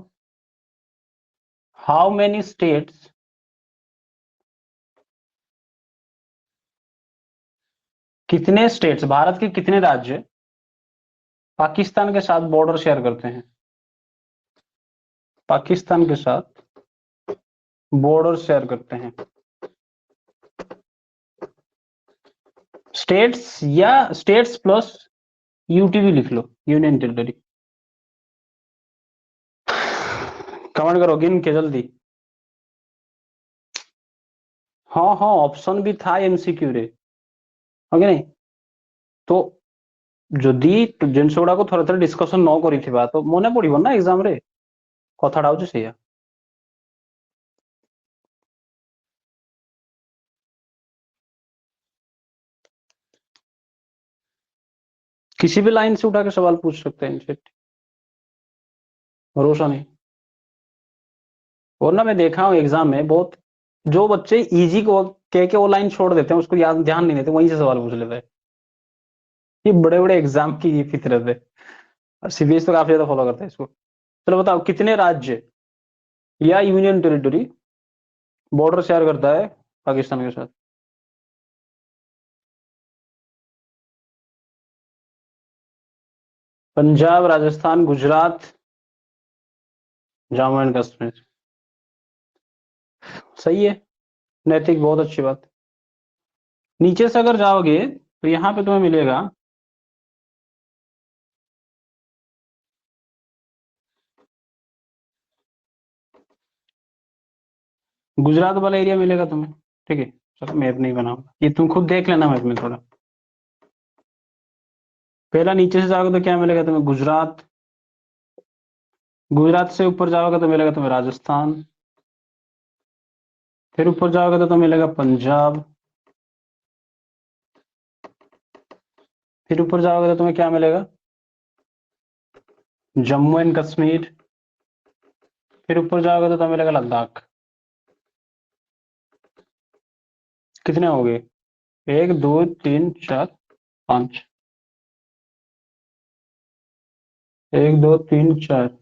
हाउ मेनी स्टेट्स, कितने स्टेट्स, भारत के कितने राज्य पाकिस्तान के साथ बॉर्डर शेयर करते हैं? पाकिस्तान के साथ बॉर्डर शेयर करते हैं। स्टेट्स या स्टेट्स प्लस यूटीवी लिख लो, यूनियन टेरिटरी। कमेंट करो गिन के जल्दी। हाँ हाँ, ऑप्शन भी था एमसीक्यू रे, ओके नहीं? तो যদি ଜିନିଷ ଗୁଡାକୁ ଥରେ ଥରେ ଡିସ୍କସନ ନ କରିଥିବା ତ ମନେ ପଡିବ ନା ଏକ୍ସାମ ରେ, କଥାଟା ହଉଛି ସେଇଆ। किसी भी लाइन से उठा के सवाल पूछ सकते हैं इनसे, भरोसा नहीं। और ना, मैं देखा हूँ एग्जाम में बहुत, जो बच्चे इजी को कह के वो लाइन छोड़ देते हैं, उसको याद ध्यान नहीं देते, वहीं से सवाल पूछ लेते हैं। ये बड़े बड़े एग्जाम की ये फितरत है, और सीबीएसई तो काफी ज्यादा फॉलो करता है इसको। चलो बताओ, कितने राज्य या यूनियन टेरिटरी बॉर्डर शेयर करता है पाकिस्तान के साथ? पंजाब, राजस्थान, गुजरात, जम्मू एंड कश्मीर। सही है, नैतिक, बहुत अच्छी बात। नीचे से अगर जाओगे तो यहाँ पे तुम्हें मिलेगा, गुजरात वाला एरिया मिलेगा तुम्हें, ठीक है। चलो मैप नहीं बनाऊंगा, ये तुम खुद देख लेना मैप में थोड़ा। पहला नीचे से जाओगे तो क्या मिलेगा तुम्हें? गुजरात। गुजरात से ऊपर जाओगे तो मिलेगा तुम्हें राजस्थान। फिर ऊपर जाओगे तो तुम्हें मिलेगा पंजाब। फिर ऊपर जाओगे तो तुम्हें क्या मिलेगा? जम्मू एंड कश्मीर। फिर ऊपर जाओगे तो तुम्हें मिलेगा लद्दाख। कितने हो गए? एक, दो, तीन, चार, पांच। एक, दो, तीन, चार।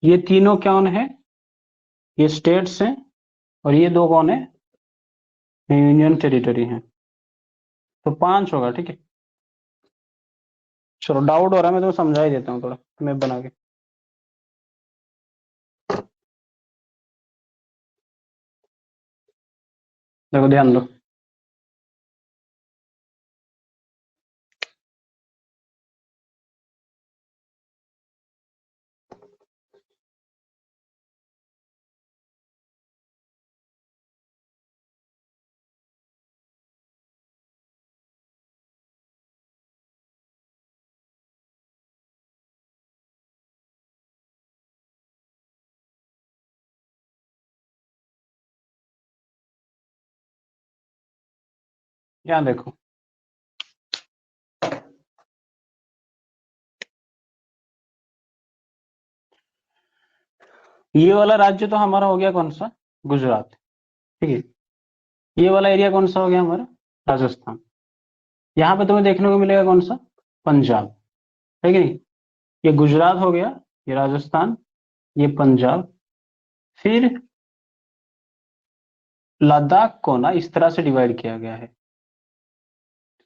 ये तीनों कौन है? ये स्टेट्स हैं। और ये दो कौन है? यूनियन टेरिटरी हैं। तो पांच होगा, ठीक है। चलो, डाउट हो रहा है, मैं तुम्हें समझा ही देता हूँ थोड़ा मैप बना के। देखो, ध्यान दो। यहाँ देखो, ये वाला राज्य तो हमारा हो गया कौन सा? गुजरात, ठीक है। ये वाला एरिया कौन सा हो गया हमारा? राजस्थान। यहाँ पे तुम्हें देखने को मिलेगा कौन सा? पंजाब, है कि नहीं? ये गुजरात हो गया, ये राजस्थान, ये पंजाब। फिर लद्दाख को ना इस तरह से डिवाइड किया गया है,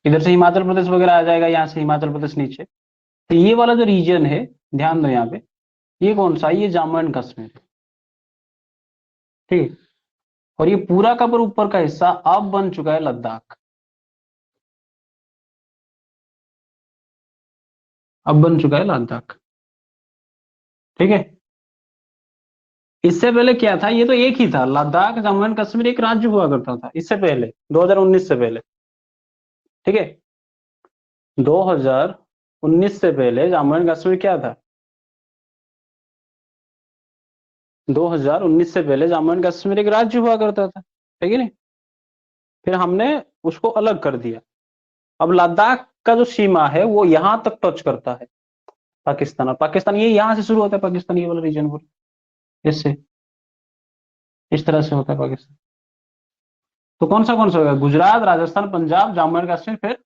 इधर से हिमाचल प्रदेश वगैरह आ जाएगा, यहाँ से हिमाचल प्रदेश नीचे। तो ये वाला जो रीजन है, ध्यान दो यहाँ पे, ये कौन सा? ये जम्मू एंड कश्मीर, ठीक है। और ये पूरा का पूरा ऊपर का हिस्सा अब बन चुका है लद्दाख। अब बन चुका है लद्दाख, ठीक है। इससे पहले क्या था, ये तो एक ही था, लद्दाख जम्मू एंड कश्मीर एक राज्य हुआ करता था इससे पहले, 2019 से पहले। ठीक है, 2019 से पहले जम्मू एंड कश्मीर क्या था? 2019 से पहले जम्मू एंड कश्मीर एक राज्य हुआ करता था, ठीक है नहीं? फिर हमने उसको अलग कर दिया। अब लद्दाख का जो सीमा है वो यहां तक टच करता है पाकिस्तान, और पाकिस्तान ये यहां से शुरू होता है, पाकिस्तान ये वाला रीजन पूरा इससे, इस तरह से होता है पाकिस्तान। तो कौन सा होगा? गुजरात, राजस्थान, पंजाब, जम्मू एंड कश्मीर, फिर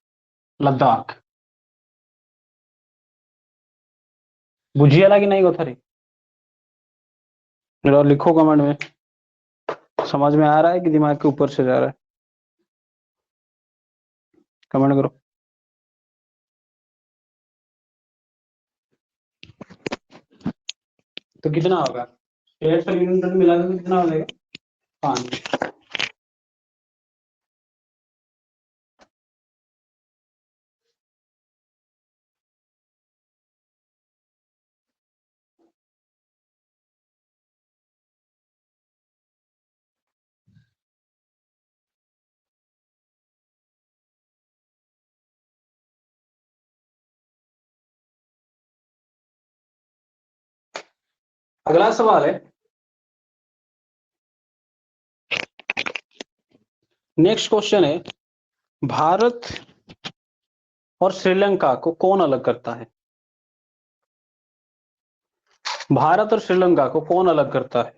लद्दाख। बुझिए लगी नहीं गोथरी? जरा लिखो कमेंट में, समझ में आ रहा है कि दिमाग के ऊपर से जा रहा है? कमेंट करो। तो कितना होगा? स्टेट्स और यूनियन टेरिटरी मिला के कितना हो जाएगा? 5। अगला सवाल है, नेक्स्ट क्वेश्चन है, भारत और श्रीलंका को कौन अलग करता है? भारत और श्रीलंका को कौन अलग करता है?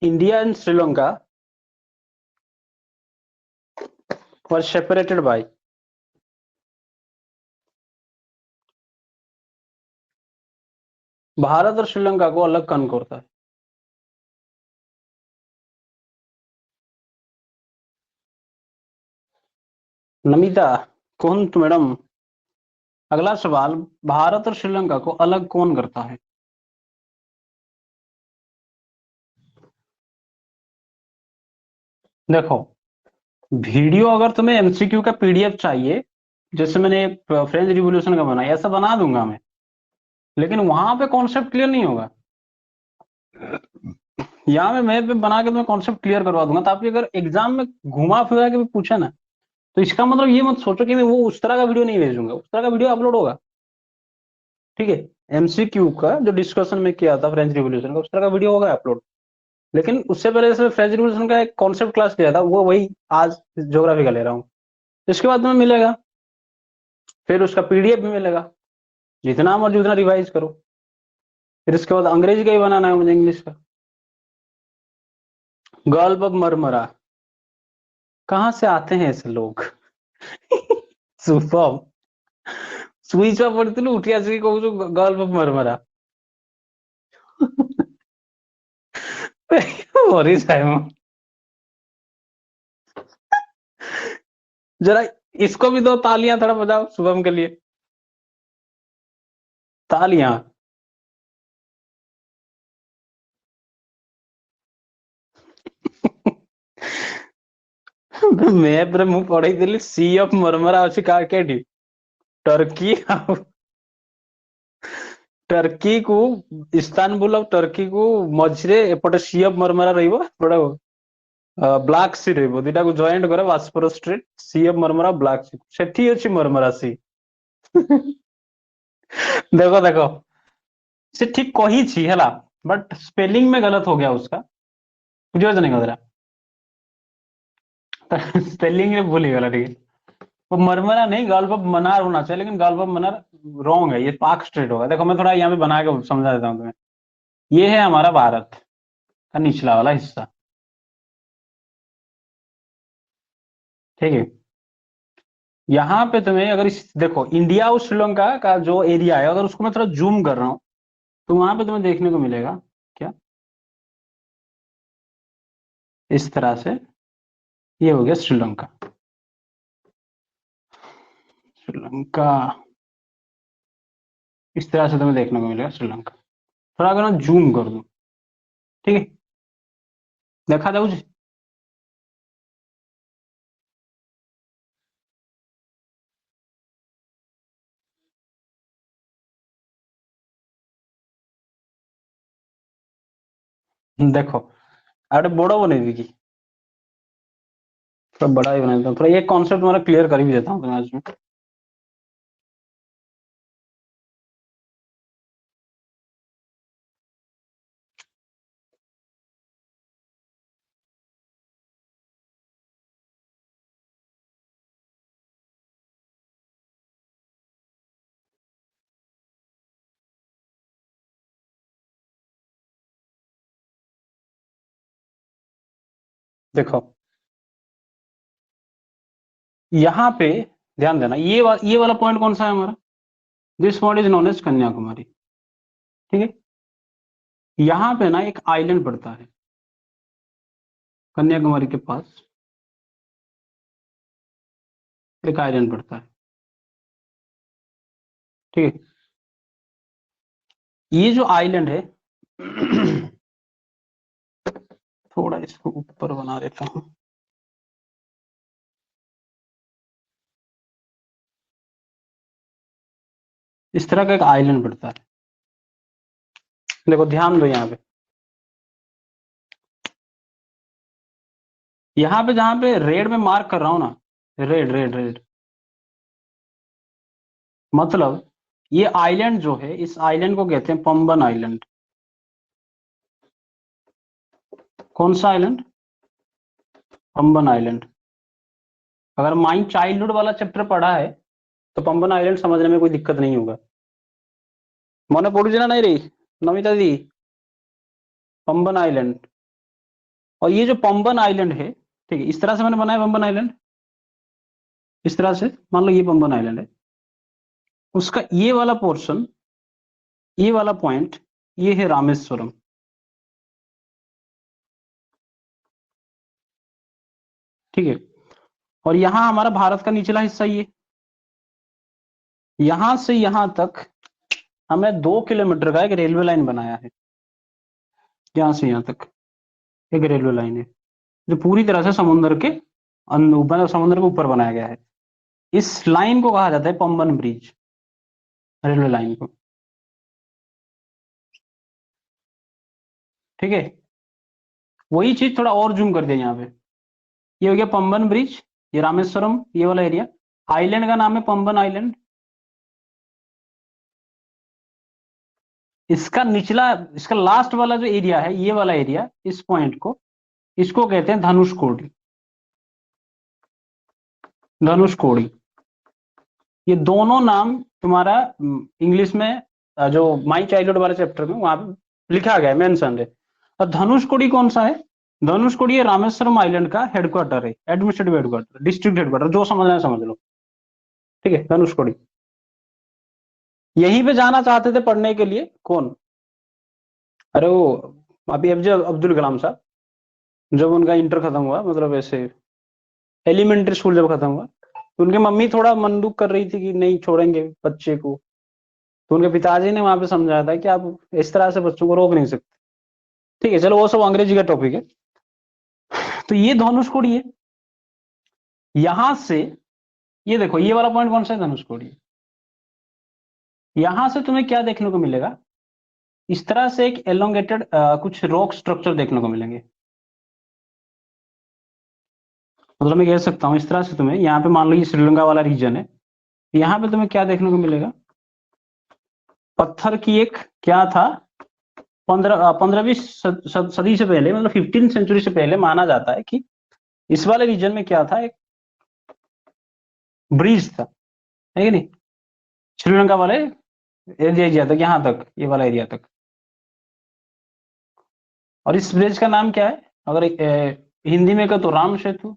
India and Sri Lanka were separated by. Bharat और श्रीलंका को अलग कौन करता है? नमिता, कौन तो मैडम? अगला सवाल, भारत और श्रीलंका को अलग कौन करता है? देखो, वीडियो अगर तुम्हें एमसीक्यू का पीडीएफ चाहिए, जैसे मैंने फ्रेंच रिवॉल्यूशन का बनाया, ऐसा बना दूंगा मैं, लेकिन वहां पे कॉन्सेप्ट क्लियर नहीं होगा। यहाँ मैं पे बना के तुम्हें कॉन्सेप्ट क्लियर करवा दूंगा, ताकि अगर एग्जाम में घुमा फिरा के भी पूछे ना, तो इसका मतलब ये मत सोचो कि मैं वो उस तरह का वीडियो नहीं भेजूंगा, उस तरह का वीडियो अपलोड होगा। ठीक है, एमसीक्यू का जो डिस्कशन में किया था फ्रेंच रिवॉल्यूशन का, उस तरह का वीडियो होगा अपलोड। लेकिन उससे पहले जैसे फ्रेंच रिवॉल्यूशन का एक कॉन्सेप्ट क्लास किया था, वो वही आज ज्योग्राफी का ले रहा हूँ। इसके बाद तुम्हें मिलेगा, फिर उसका पीडीएफ भी मिलेगा, जितना मर्जी उतना रिवाइज करो। फिर इसके बाद अंग्रेजी का ही बनाना है मुझे, इंग्लिश का। गल्फ ऑफ मरमरा, कहाँ से आते हैं ऐसे लोग? सुपर, ସୁଇଚ୍ ଅଫ୍ ପଡିଥିଲୁ ଉଠି ଆସିକି କହୁଛୁ ଗଲ୍ଫ ଅଫ ମରମରା। मरी जाए मैं। जरा इसको भी दो तालियां, थोड़ा बजाओ शुभम के लिए, तालियां। मैप रे ମୁଁ ପଢେଇଥିଲି सी ଅଫ ମରମରା ଅଛି କେଠି? ଟର୍କି ଆଉ ଟର୍କି କୁ, ଇସ୍ତାନବୁଲ ଆଉ ଟର୍କି କୁ ମଝିରେ ଏପଟେ सी ଅଫ ମରମରା ରହିବ, ଏପଟେ ବ୍ଲାକ୍ ସି ରହିବ, ଦିଟାକୁ ଜଏଣ୍ଟ କରେ Bosporus Strait, Sea of Marmara Black Sea, ସେଠି ଅଛି ମରମରା सी। देखो देखो, से ठीक कही है, बट स्पेलिंग में गलत हो गया उसका, बुझे नहीं कदरा? स्पेलिंग में भूल ही गला, ठीक है। वो मरमरा नहीं, गल्फ ऑफ मनार होना चाहिए, लेकिन गल्फ ऑफ मनार रॉन्ग है, ये पाक स्ट्रेट होगा। देखो मैं थोड़ा यहाँ पे बना के समझा देता हूँ तुम्हें। ये है हमारा भारत का निचला वाला हिस्सा, ठीक है। यहाँ पे तुम्हें अगर इस देखो, इंडिया और श्रीलंका का जो एरिया है, अगर उसको मैं थोड़ा जूम कर रहा हूँ, तो वहां पे तुम्हें देखने को मिलेगा क्या, इस तरह से, ये हो गया श्रीलंका। श्रीलंका इस तरह से तुम्हें देखने को मिलेगा श्रीलंका। थोड़ा अगर मैं जूम कर दूं, ठीक है, देखा जाऊँ। देखो अरे बड़ा बने की थोड़ा बड़ा ही बना देता हूँ, थोड़ा ये कॉन्सेप्ट तुम्हारा क्लियर कर भी देता हूँ तुम्हें आज में। देखो यहाँ पे ध्यान देना, ये वाला पॉइंट कौन सा है हमारा, this point is known as Kanyakumari. ठीक है, यहाँ पे ना एक आइलैंड पड़ता है कन्याकुमारी के पास, एक आइलैंड पड़ता है। ठीक है, ये जो आइलैंड है थोड़ा इसको ऊपर बना देता हूँ। इस तरह का एक आइलैंड पड़ता है। देखो ध्यान दो यहाँ पे जहां पे रेड में मार्क कर रहा हूं ना, रेड रेड रेड, मतलब ये आइलैंड जो है, इस आइलैंड को कहते हैं पंबन आइलैंड। कौन सा आइलैंड, पंबन आइलैंड। अगर माई चाइल्डहुड वाला चैप्टर पढ़ा है तो पंबन आइलैंड समझने में कोई दिक्कत नहीं होगा। मन पड़ू ना नहीं रही नमिता दी, पंबन आइलैंड। और ये जो पंबन आइलैंड है, ठीक है, इस तरह से मैंने बनाया पंबन आइलैंड, इस तरह से मान लो ये पंबन आइलैंड है, उसका ये वाला पोर्शन, ये वाला पॉइंट, ये है रामेश्वरम। ठीक है, और यहां हमारा भारत का निचला हिस्सा ये, यहां से यहां तक हमें 2 किलोमीटर का एक रेलवे लाइन बनाया है, यहां से यहां तक एक रेलवे लाइन है जो पूरी तरह से समुद्र के ऊपर, समुद्र के ऊपर बनाया गया है। इस लाइन को कहा जाता है पंबन ब्रिज, रेलवे लाइन को। ठीक है, वही चीज थोड़ा और जूम कर दिया यहाँ पे, ये हो गया पंबन ब्रिज, ये रामेश्वरम, ये वाला एरिया। आइलैंड का नाम है पंबन आइलैंड। इसका निचला, इसका लास्ट वाला जो एरिया है, ये वाला एरिया, इस पॉइंट को, इसको कहते हैं धनुषकोडी, धनुषकोडी। ये दोनों नाम तुम्हारा इंग्लिश में जो माई चाइल्डहुड वाले चैप्टर में वहां पे लिखा गया है, मेंशन है। और धनुषकोडी कौन सा है, धनुषकोडी ये रामेश्वरम आइलैंड का हेडक्वार्टर है, एडमिनिस्ट्रेटिव हेडक्वार्टर, डिस्ट्रिक्ट हेडक्वार्टर, जो समझना है समझ लो। ठीक है, धनुषकोडी। यहीं पे जाना चाहते थे पढ़ने के लिए कौन, अरे वो APJ अब्दुल कलाम साहब, जब उनका इंटर खत्म हुआ, मतलब ऐसे एलिमेंट्री स्कूल जब खत्म हुआ, तो उनकी मम्मी थोड़ा मन दुख कर रही थी कि नहीं छोड़ेंगे बच्चे को, तो उनके पिताजी ने वहां पे समझाया था कि आप इस तरह से बच्चों को रोक नहीं सकते। ठीक है, चलो वो सब अंग्रेजी का टॉपिक है। तो ये धनुषकोडी है, यहां से ये देखो, ये वाला पॉइंट कौन सा है, धनुषकोडी। यहां से तुम्हें क्या देखने को मिलेगा, इस तरह से एक एलोंगेटेड कुछ रॉक स्ट्रक्चर देखने को मिलेंगे। मतलब मैं कह सकता हूँ इस तरह से, तुम्हें यहाँ पे मान लो ये श्रीलंका वाला रीजन है, यहाँ पे तुम्हें क्या देखने को मिलेगा, पत्थर की एक, क्या था, 15वीं सदी से पहले, मतलब 15 सेंचुरी से पहले माना जाता है कि इस वाले रीजन में क्या था, एक ब्रिज था, है कि नहीं, श्रीलंका वाले एरिया तक, यहाँ तक, ये वाला एरिया तक। और इस ब्रिज का नाम क्या है, अगर हिंदी में कहो तो राम सेतु।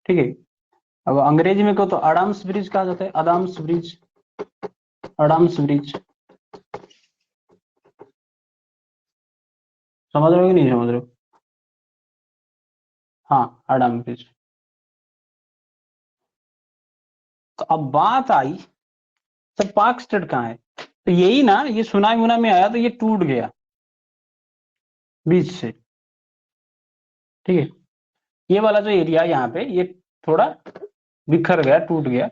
ठीक है, अब अंग्रेजी में कहो तो अडाम्स ब्रिज कहा जाता है, अडाम्स ब्रिज, अडाम्स ब्रिज। समझ रहे हो कि नहीं समझ रहे हो, हाँ अडाम ब्रिज। तो अब बात आई, सब पाक स्टेट कहाँ है, तो यही ना, ये सुनामी मुना में आया तो ये टूट गया बीच से। ठीक है, ये वाला जो एरिया यहाँ पे, ये थोड़ा बिखर गया, टूट गया।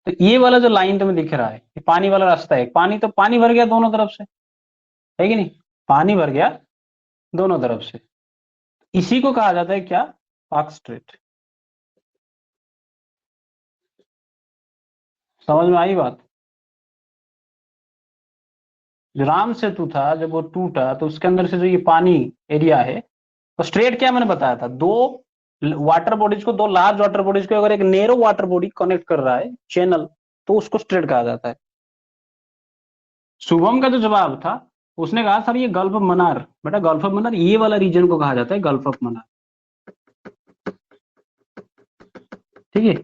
तो ये वाला जो लाइन तुम्हें दिख रहा है, ये पानी वाला रास्ता है, पानी तो पानी भर गया दोनों तरफ से, है कि नहीं, पानी भर गया दोनों तरफ से। इसी को कहा जाता है क्या, पाक स्ट्रेट। समझ में आई बात। जो राम सेतु था जब वो टूटा तो उसके अंदर से जो ये पानी एरिया है, तो स्ट्रेट क्या मैंने बताया था, दो वाटर बॉडीज को, दो लार्ज वाटर बॉडीज को अगर एक नेरो वाटर बॉडी कनेक्ट कर रहा है चैनल, तो उसको स्ट्रेट कहा जाता है। शुभम का जो जवाब था, उसने कहा सर ये गल्फ ऑफ मन्नार, बेटा गल्फ ऑफ मन्नार ये वाला रीजन को कहा जाता है गल्फ ऑफ मन्नार, ठीक है,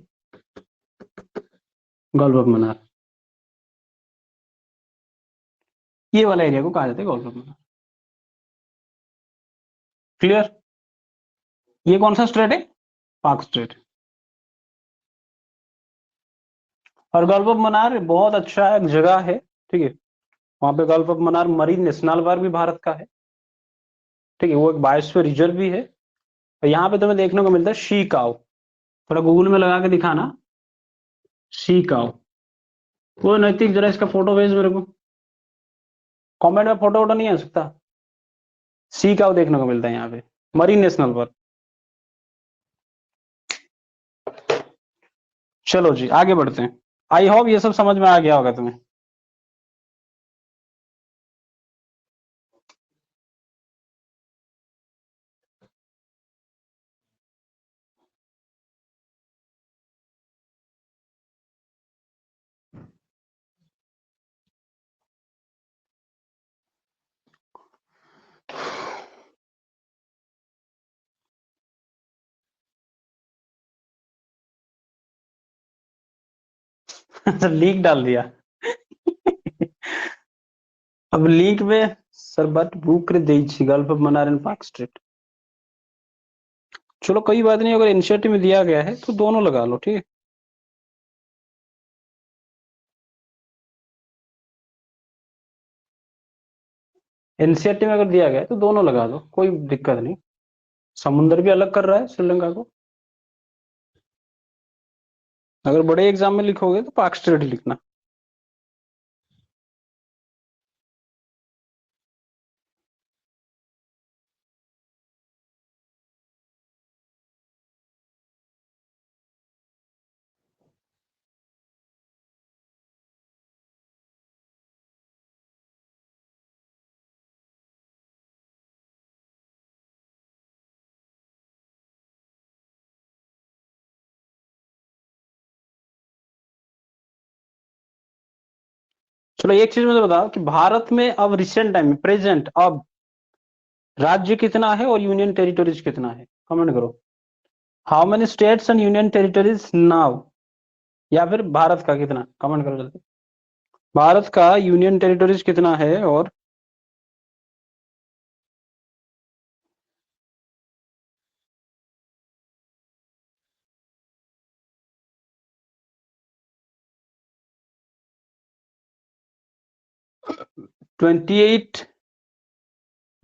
गल्फ ऑफ मन्नार, ये वाला एरिया को कहा जाता है गल्फ ऑफ मन्नार। क्लियर। ये कौन सा स्ट्रेट है, पाक स्ट्रेट। और गल्फ ऑफ मन्नार बहुत अच्छा एक जगह है, ठीक है, वहां पे gulf of Mannar marine national park भी भारत का है, ठीक है, वो एक बायोस्फीयर रिजर्व भी है। और यहाँ पे तुम्हें देखने को मिलता है शी काव, थोड़ा गूगल में लगा के दिखाना, शी काव। वो नैतिक जरा इसका फोटो भेज मेरे को, कमेंट में फोटो वोटो नहीं आ सकता। सी काव देखने को मिलता है यहाँ पे, मरीन नेशनल पार्क। चलो जी आगे बढ़ते हैं। आई होप ये सब समझ में आ गया होगा तुम्हें। लिंक डाल दिया। अब लिंक में सरबत बुक दे Gulf of Mannar and Palk Strait. चलो कोई बात नहीं, अगर इनिशिएटिव में दिया गया है तो दोनों लगा लो, ठीक है। एनसीईआरटी में अगर दिया गया है तो दोनों लगा दो, कोई दिक्कत नहीं। समुद्र भी अलग कर रहा है श्रीलंका को। अगर बड़े एग्जाम में लिखोगे तो पाक स्ट्रेट लिखना। चलो एक चीज मुझे बताओ कि भारत में अब रिसेंट टाइम में प्रेजेंट अब राज्य कितना है और यूनियन टेरिटोरीज कितना है, कमेंट करो। How many states and union territories now, या फिर भारत का कितना, कमेंट करो जल्दी। भारत का यूनियन टेरिटोरीज कितना है और 28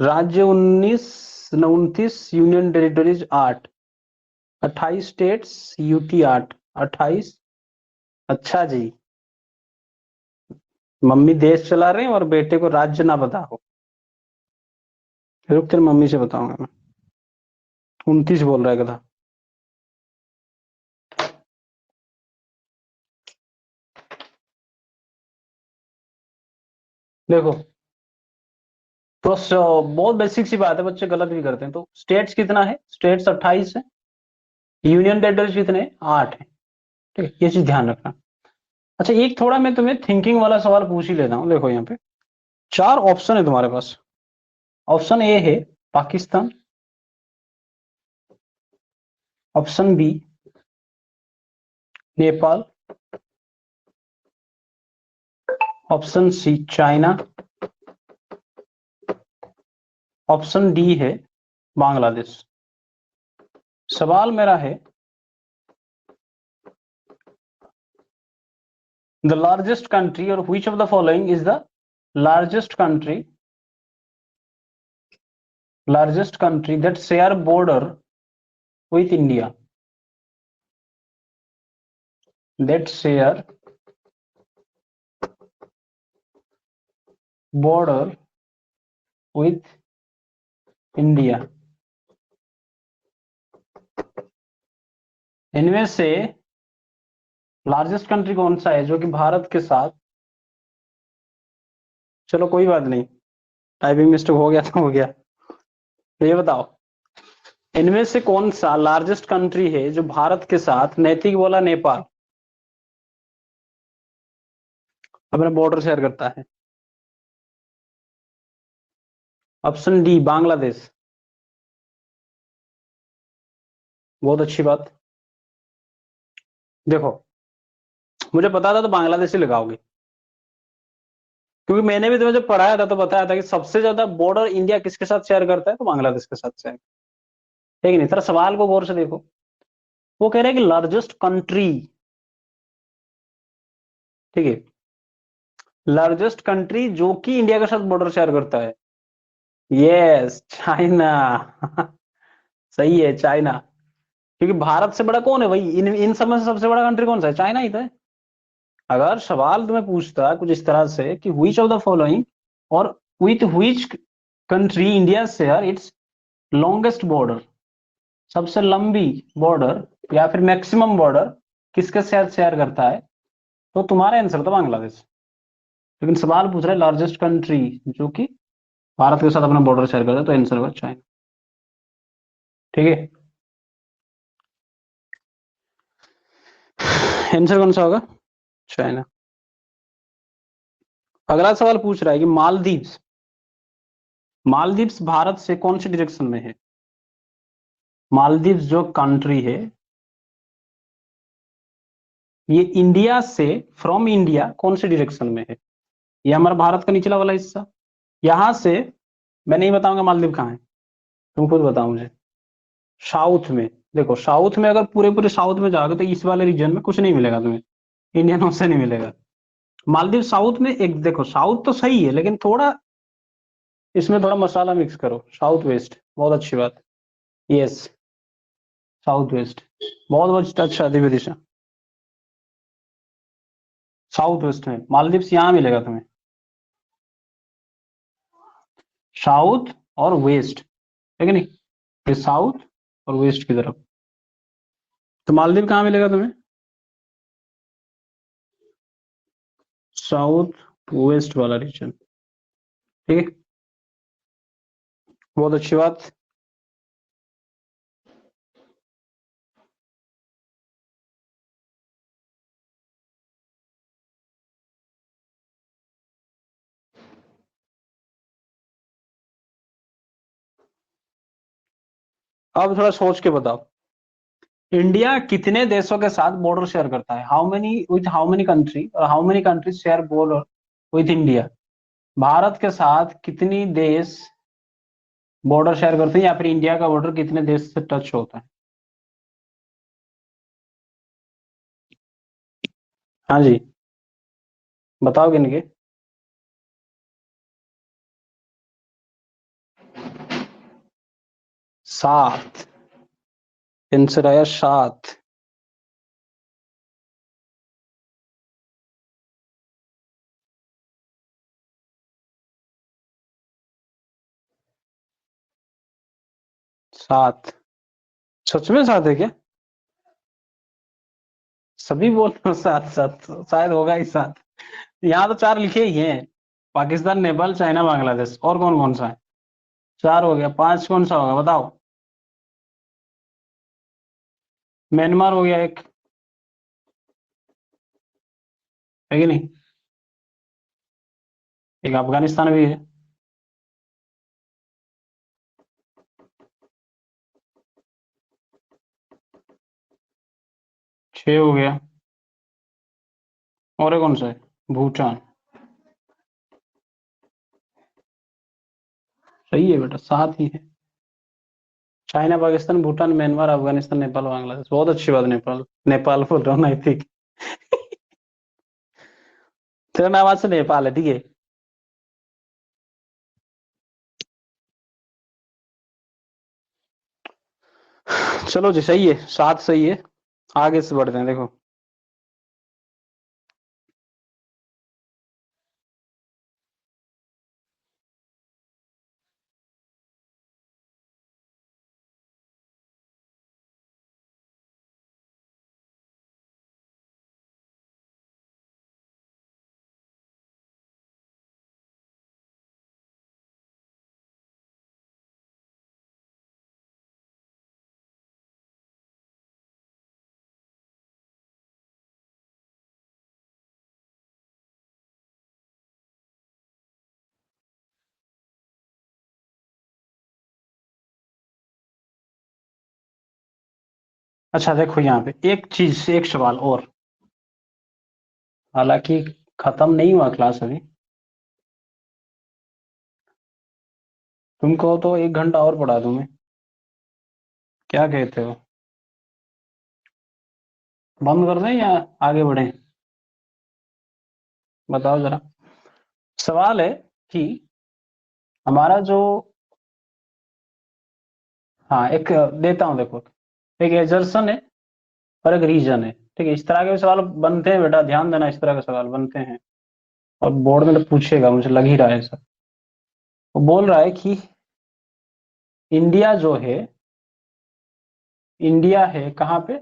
राज्य, 19 29 यूनियन टेरिटोरीज 8, 28 स्टेट्स यूटी 8, 28। अच्छा जी, मम्मी देश चला रहे हैं और बेटे को राज्य ना बताओ। रुक तेरी मम्मी से बताऊंगा मैं। 29 बोल रहा है गधा। देखो तो बहुत बेसिक सी बात है, बच्चे गलत भी करते हैं। तो स्टेट्स कितना है, स्टेट्स 28 है, यूनियन टेरिटोरीज कितने हैं? 8 है, ठीक है, ये चीज ध्यान रखना। अच्छा एक थोड़ा मैं तुम्हें थिंकिंग वाला सवाल पूछ ही लेता हूँ। देखो यहाँ पे 4 ऑप्शन है तुम्हारे पास। ऑप्शन ए है Pakistan, option B Nepal, option C China, option D है बांग्लादेश। सवाल मेरा है द लार्जेस्ट कंट्री और which of the following is the largest country that share border with India, that share border with India. इनमें से लार्जेस्ट कंट्री कौन सा है जो कि भारत के साथ, चलो कोई बात नहीं, टाइपिंग मिस्टेक हो गया तो हो गया। तो ये बताओ, इनमें से कौन सा लार्जेस्ट कंट्री है जो भारत के साथ, नैतिक बोला नेपाल, अपना बॉर्डर शेयर करता है? Option D Bangladesh. बहुत अच्छी बात। देखो, मुझे पता था तो बांग्लादेश ही लगाओगे, क्योंकि मैंने भी तुम्हें जब पढ़ाया था तो बताया था कि सबसे ज्यादा बॉर्डर इंडिया किसके साथ शेयर करता है, तो बांग्लादेश के साथ शेयर। ठीक है, नहीं, तेरा सवाल को गौर से देखो। वो कह रहे हैं कि लार्जेस्ट कंट्री, ठीक है, लार्जेस्ट कंट्री जो कि इंडिया के साथ बॉर्डर शेयर करता है। Yes, China. सही है, चाइना। क्योंकि भारत से बड़ा कौन है भाई, इन सब में से सबसे बड़ा कंट्री कौन सा है? चाइना ही तो है। अगर सवाल तुम्हें पूछता है कुछ इस तरह से कि व्हिच ऑफ द फॉलोइंग और with which country India share its longest border, सबसे लंबी बॉर्डर या फिर मैक्सिमम बॉर्डर किसके साथ शेयर करता है, तो तुम्हारा आंसर था बांग्लादेश। लेकिन सवाल पूछ रहा है लार्जेस्ट कंट्री जो कि भारत के साथ अपना बॉर्डर शेयर करता है, तो आंसर होगा चाइना। ठीक है, आंसर कौन सा होगा? चाइना। अगला सवाल पूछ रहा है कि मालदीव्स, मालदीव्स भारत से कौन सी डायरेक्शन में है? मालदीव्स जो कंट्री है, ये इंडिया से, फ्रॉम इंडिया कौन सी डायरेक्शन में है? ये हमारा भारत का निचला वाला हिस्सा, यहां से, मैं नहीं बताऊंगा मालदीव कहाँ है, तुम खुद बताओ मुझे। साउथ में, देखो साउथ में अगर पूरे पूरे साउथ में जाओगे तो इस वाले रीजन में कुछ नहीं मिलेगा तुम्हें, इंडियन ओशन नहीं मिलेगा। मालदीव साउथ में, एक देखो साउथ तो सही है लेकिन थोड़ा इसमें थोड़ा मसाला मिक्स करो, साउथ वेस्ट, बहुत अच्छी बात। यस, साउथ वेस्ट, बहुत बहुत अच्छा, दिव्य दिशा। साउथ वेस्ट में मालदीव्स यहाँ मिलेगा तुम्हें, साउथ और वेस्ट, ठीक है नहीं, ये साउथ और वेस्ट की तरफ। तो मालदीव कहाँ मिलेगा तुम्हें? साउथ वेस्ट वाला रीजन, ठीक है, बहुत अच्छी बात। अब थोड़ा सोच के बताओ, इंडिया कितने देशों के साथ बॉर्डर शेयर करता है? How many, with how many country, और how many countries share border with India? Bharat के साथ कितनी देश बॉर्डर शेयर करते हैं, या फिर इंडिया का बॉर्डर कितने देश से टच होता है? हाँ जी, बताओ किनके। 7, आंसर आया 7। 7, सच में 7 है क्या? सभी बोल रहे हो 7 7, शायद होगा ही 7। यहाँ तो 4 लिखे ही हैं, पाकिस्तान, नेपाल, चाइना, बांग्लादेश, और कौन कौन सा है? 4 हो गया, 5 कौन सा होगा बताओ? म्यांमार हो गया एक, है कि नहीं? एक अफगानिस्तान भी है। 6 हो गया, और एक कौन सा है? भूटान। सही है बेटा, 7 ही है। चाइना, पाकिस्तान, भूटान, म्यांमार, अफगानिस्तान, नेपाल, बांग्लादेश, बहुत अच्छी बात। नेपाल, नेपाल बोल रहा हूँ, नहीं ठीक। तेरा नाम आज से नेपाल है, ठीक है। चलो जी, सही है, 7 सही है। आगे से बढ़ते हैं, देखो। अच्छा देखो यहाँ पे एक चीज, एक सवाल और, हालांकि खत्म नहीं हुआ क्लास अभी, तुमको तो 1 घंटा और पढ़ा दूं मैं, क्या कहते हो? बंद कर दें या आगे बढ़ें? बताओ जरा। सवाल है कि हमारा जो, हाँ एक देता हूँ देखो, एक एजर्सन है और एक रीजन है, ठीक है? इस तरह के भी सवाल बनते हैं बेटा, ध्यान देना, इस तरह के सवाल बनते हैं और बोर्ड में तो पूछेगा, मुझे लग ही रहा है सर। वो बोल रहा है कि इंडिया जो है, इंडिया है कहाँ पे?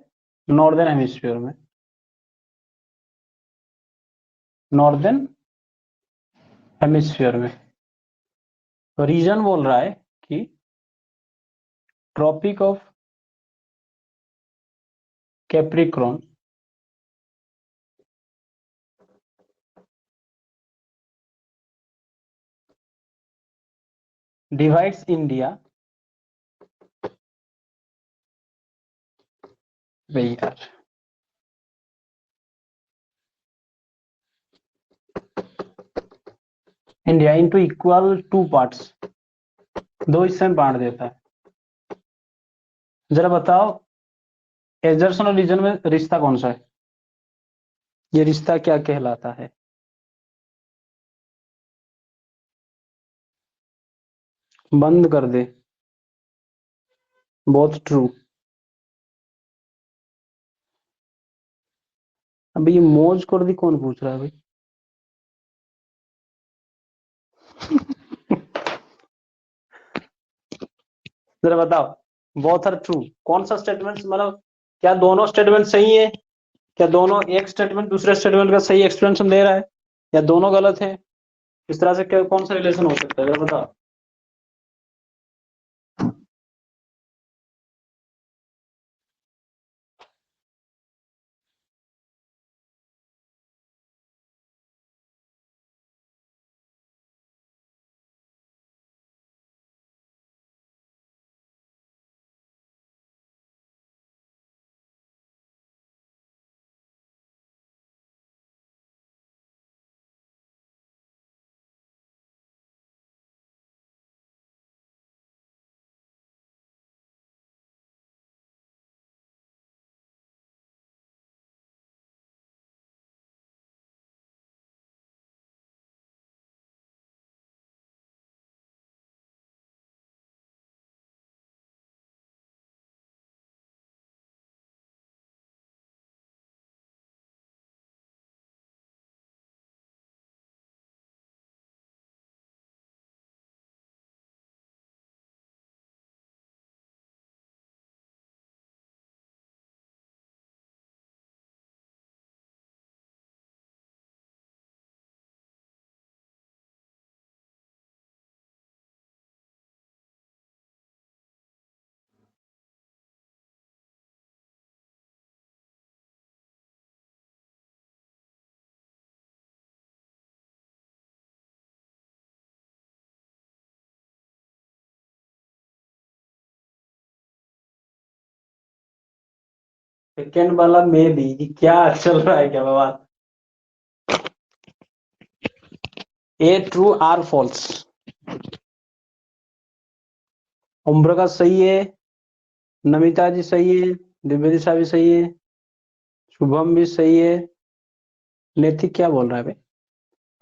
नॉर्दर्न हेमिस्फीयर में, नॉर्दर्न हेमिस्फीयर में। तो रीजन बोल रहा है कि tropic of Capricorn divides India, भाई यार, India into equal two parts, दो हिस्से में बांट देता है। जरा बताओ, एजर्सन और रीजन में रिश्ता कौन सा है? ये रिश्ता क्या कहलाता है? बंद कर दे, बहुत ट्रू। अभी ये मौज कर दी कौन पूछ रहा है भाई? जरा बताओ, बोथ आर ट्रू, कौन सा स्टेटमेंट, मतलब क्या दोनों स्टेटमेंट सही है? क्या दोनों, एक स्टेटमेंट दूसरे स्टेटमेंट का सही एक्सप्लेनेशन दे रहा है, या दोनों गलत है? इस तरह से क्या, कौन सा रिलेशन हो सकता है, जरा बताओ। सेकेंड वाला में भी क्या चल रहा है, क्या बात? ए ट्रू आर फॉल्स? उम्र का सही है, नमिता जी सही है, दिव्य दिशा भी सही है, शुभम भी सही है, नैतिक क्या बोल रहा है भाई?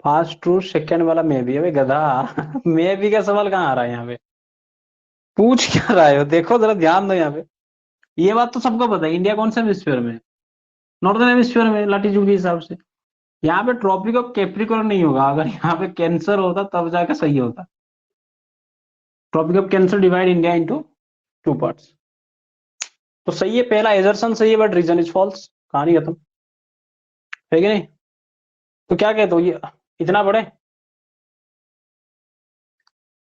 फास्ट ट्रू, सेकंड वाला मे भी है भाई, गधा। मे भी का सवाल कहाँ आ रहा है यहाँ पे? पूछ क्या रहा है? देखो जरा ध्यान दो यहाँ पे। ये बात तो सबको पता है, इंडिया कौन से हेमिस्फीयर में है? नॉर्दर्न हेमिस्फीयर में, लैटीट्यूड के हिसाब से। यहाँ पे ट्रॉपिक ऑफ कैप्रिकॉर्न नहीं होगा, अगर यहाँ पे कैंसर होता तब जाकर सही होता। Tropic of cancer divide India into two parts. तो सही है, पहला एजर्सन सही है, बट रीजन इज फॉल्स, कहानी खत्म, है कि नहीं? तो क्या कहते हो, ये इतना बड़े,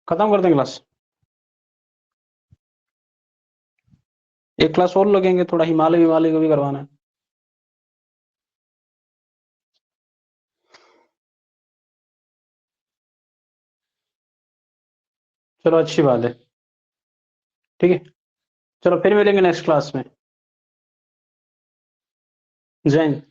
खत्म कर दें क्लास? एक क्लास और लगेंगे, थोड़ा हिमालय हिमालय को भी करवाना है। चलो अच्छी बात है, ठीक है। चलो फिर मिलेंगे नेक्स्ट क्लास में। जैन।